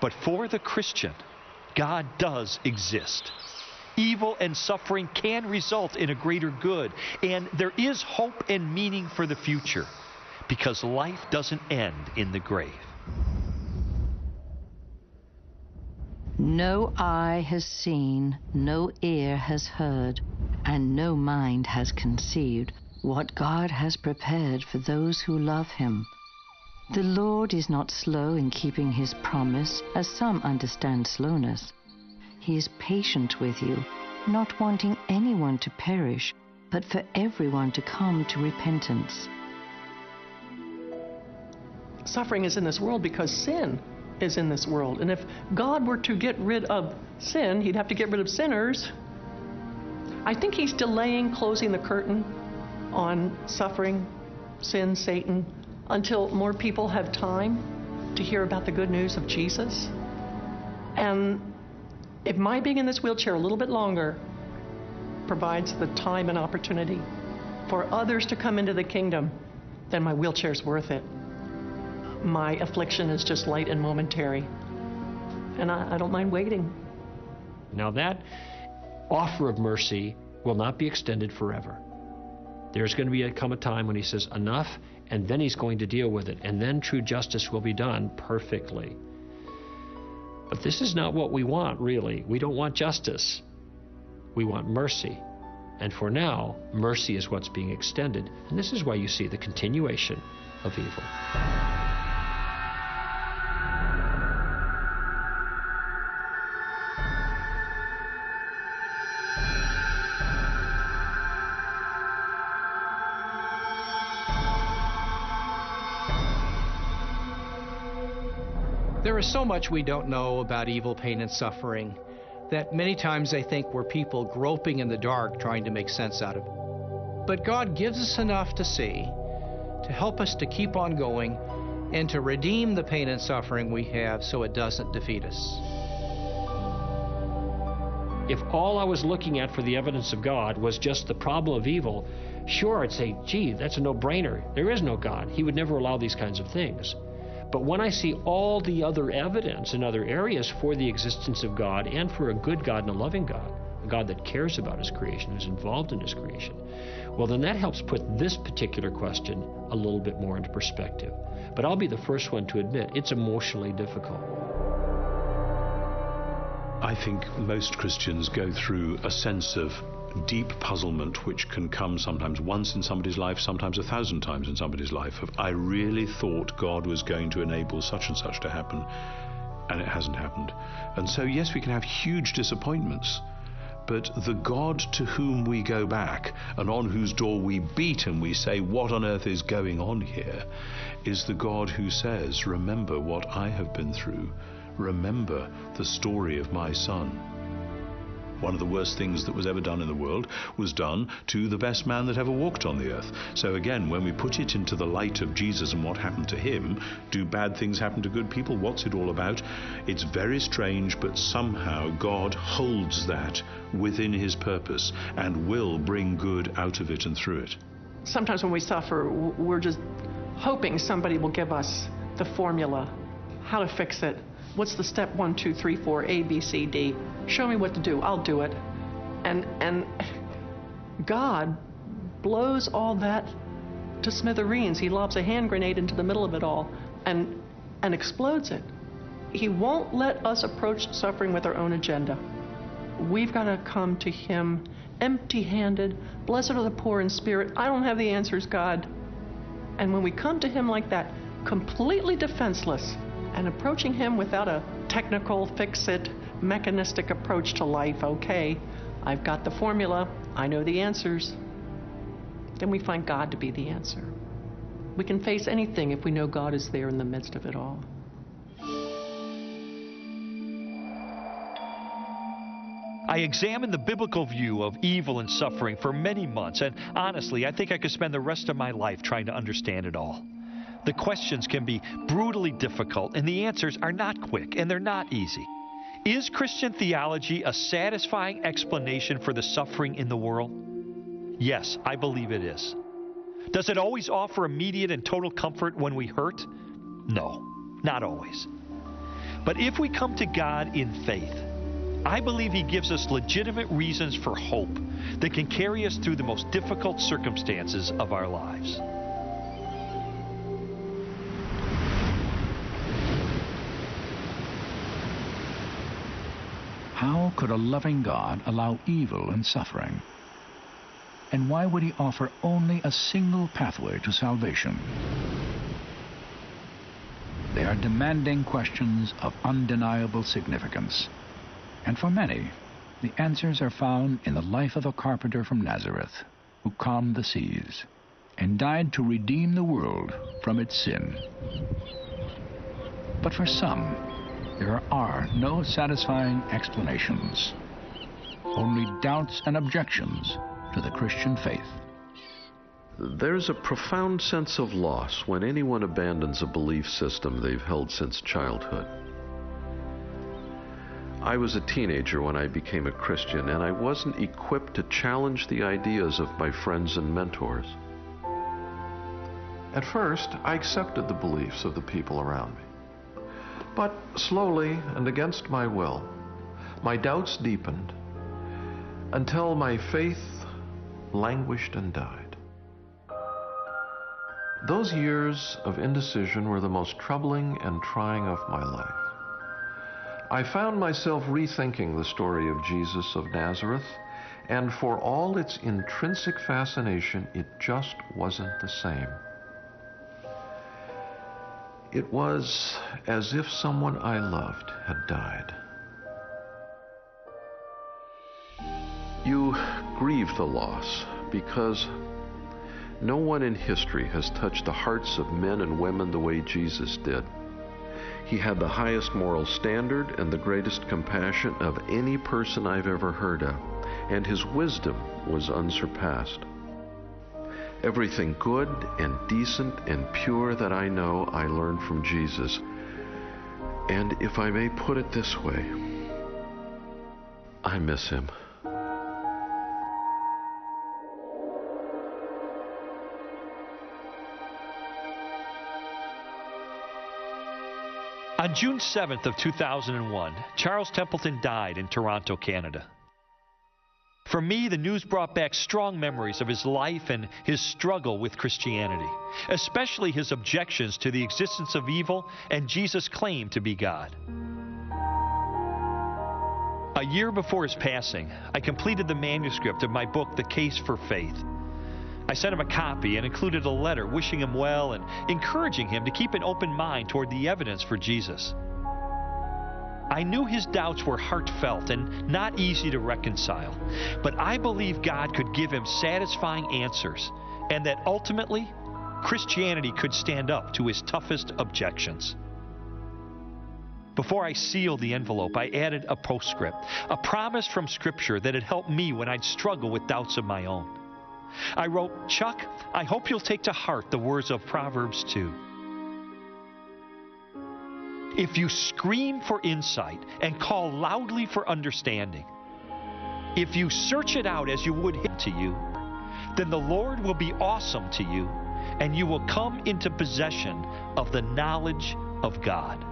But for the Christian, God does exist. Evil and suffering can result in a greater good, and there is hope and meaning for the future, because life doesn't end in the grave. No eye has seen, no ear has heard, and no mind has conceived what God has prepared for those who love Him. The Lord is not slow in keeping His promise, as some understand slowness. He is patient with you, not wanting anyone to perish, but for everyone to come to repentance. Suffering is in this world because sin is in this world. And if God were to get rid of sin, He'd have to get rid of sinners. I think He's delaying closing the curtain on suffering, sin, Satan, until more people have time to hear about the good news of Jesus. And if my being in this wheelchair a little bit longer provides the time and opportunity for others to come into the kingdom, then my wheelchair's worth it. My affliction is just light and momentary. And I don't mind waiting. Now that offer of mercy will not be extended forever. There's going to come a time when He says enough, and then He's going to deal with it. And then true justice will be done perfectly. But this is not what we want, really. We don't want justice. We want mercy. And for now, mercy is what's being extended. And this is why you see the continuation of evil. There is so much we don't know about evil, pain, and suffering that many times I think we're people groping in the dark trying to make sense out of it. But God gives us enough to see, to help us to keep on going, and to redeem the pain and suffering we have so it doesn't defeat us. If all I was looking at for the evidence of God was just the problem of evil, sure, I'd say, gee, that's a no-brainer. There is no God. He would never allow these kinds of things. But when I see all the other evidence in other areas for the existence of God and for a good God and a loving God, a God that cares about his creation, who's involved in his creation, well, then that helps put this particular question a little bit more into perspective. But I'll be the first one to admit it's emotionally difficult. I think most Christians go through a sense of deep puzzlement, which can come sometimes once in somebody's life, sometimes 1,000 times in somebody's life, of I really thought God was going to enable such and such to happen, and it hasn't happened. And so, yes, we can have huge disappointments, but the God to whom we go back and on whose door we beat and we say, what on earth is going on here, is the God who says, remember what I have been through. Remember the story of my son. One of the worst things that was ever done in the world was done to the best man that ever walked on the earth. So again, when we put it into the light of Jesus and what happened to him, do bad things happen to good people? What's it all about? It's very strange, but somehow God holds that within his purpose and will bring good out of it and through it. Sometimes when we suffer, we're just hoping somebody will give us the formula, how to fix it. What's the step 1, 2, 3, 4, A, B, C, D? Show me what to do. I'll do it. And God blows all that to smithereens. He lobs a hand grenade into the middle of it all and explodes it. He won't let us approach suffering with our own agenda. We've got to come to him empty-handed. Blessed are the poor in spirit. I don't have the answers, God. And when we come to him like that, completely defenseless, and approaching him without a technical, fix-it, mechanistic approach to life, okay, I've got the formula, I know the answers, then we find God to be the answer. We can face anything if we know God is there in the midst of it all. I examined the biblical view of evil and suffering for many months, and honestly, I think I could spend the rest of my life trying to understand it all. The questions can be brutally difficult, and the answers are not quick, and they're not easy. Is Christian theology a satisfying explanation for the suffering in the world? Yes, I believe it is. Does it always offer immediate and total comfort when we hurt? No, not always. But if we come to God in faith, I believe he gives us legitimate reasons for hope that can carry us through the most difficult circumstances of our lives. How could a loving God allow evil and suffering? And why would he offer only a single pathway to salvation? They are demanding questions of undeniable significance. And for many, the answers are found in the life of a carpenter from Nazareth who calmed the seas and died to redeem the world from its sin. But for some, there are no satisfying explanations, only doubts and objections to the Christian faith. There's a profound sense of loss when anyone abandons a belief system they've held since childhood. I was a teenager when I became a Christian, and I wasn't equipped to challenge the ideas of my friends and mentors. At first, I accepted the beliefs of the people around me. But slowly and against my will, my doubts deepened until my faith languished and died. Those years of indecision were the most troubling and trying of my life. I found myself rethinking the story of Jesus of Nazareth, and for all its intrinsic fascination, it just wasn't the same. It was as if someone I loved had died. You grieve the loss because no one in history has touched the hearts of men and women the way Jesus did. He had the highest moral standard and the greatest compassion of any person I've ever heard of, and his wisdom was unsurpassed. Everything good and decent and pure that I know, I learned from Jesus. And if I may put it this way, I miss him. On June 7th of 2001, Charles Templeton died in Toronto, Canada. For me, the news brought back strong memories of his life and his struggle with Christianity, especially his objections to the existence of evil and Jesus' claim to be God. A year before his passing, I completed the manuscript of my book, The Case for Faith. I sent him a copy and included a letter wishing him well and encouraging him to keep an open mind toward the evidence for Jesus. I knew his doubts were heartfelt and not easy to reconcile, but I believe God could give him satisfying answers and that ultimately Christianity could stand up to his toughest objections. Before I sealed the envelope, I added a postscript, a promise from Scripture that had helped me when I'd struggle with doubts of my own. I wrote, "Chuck, I hope you'll take to heart the words of Proverbs 2. If you scream for insight and call loudly for understanding, if you search it out as you would him to you, then the Lord will be awesome to you, and you will come into possession of the knowledge of God."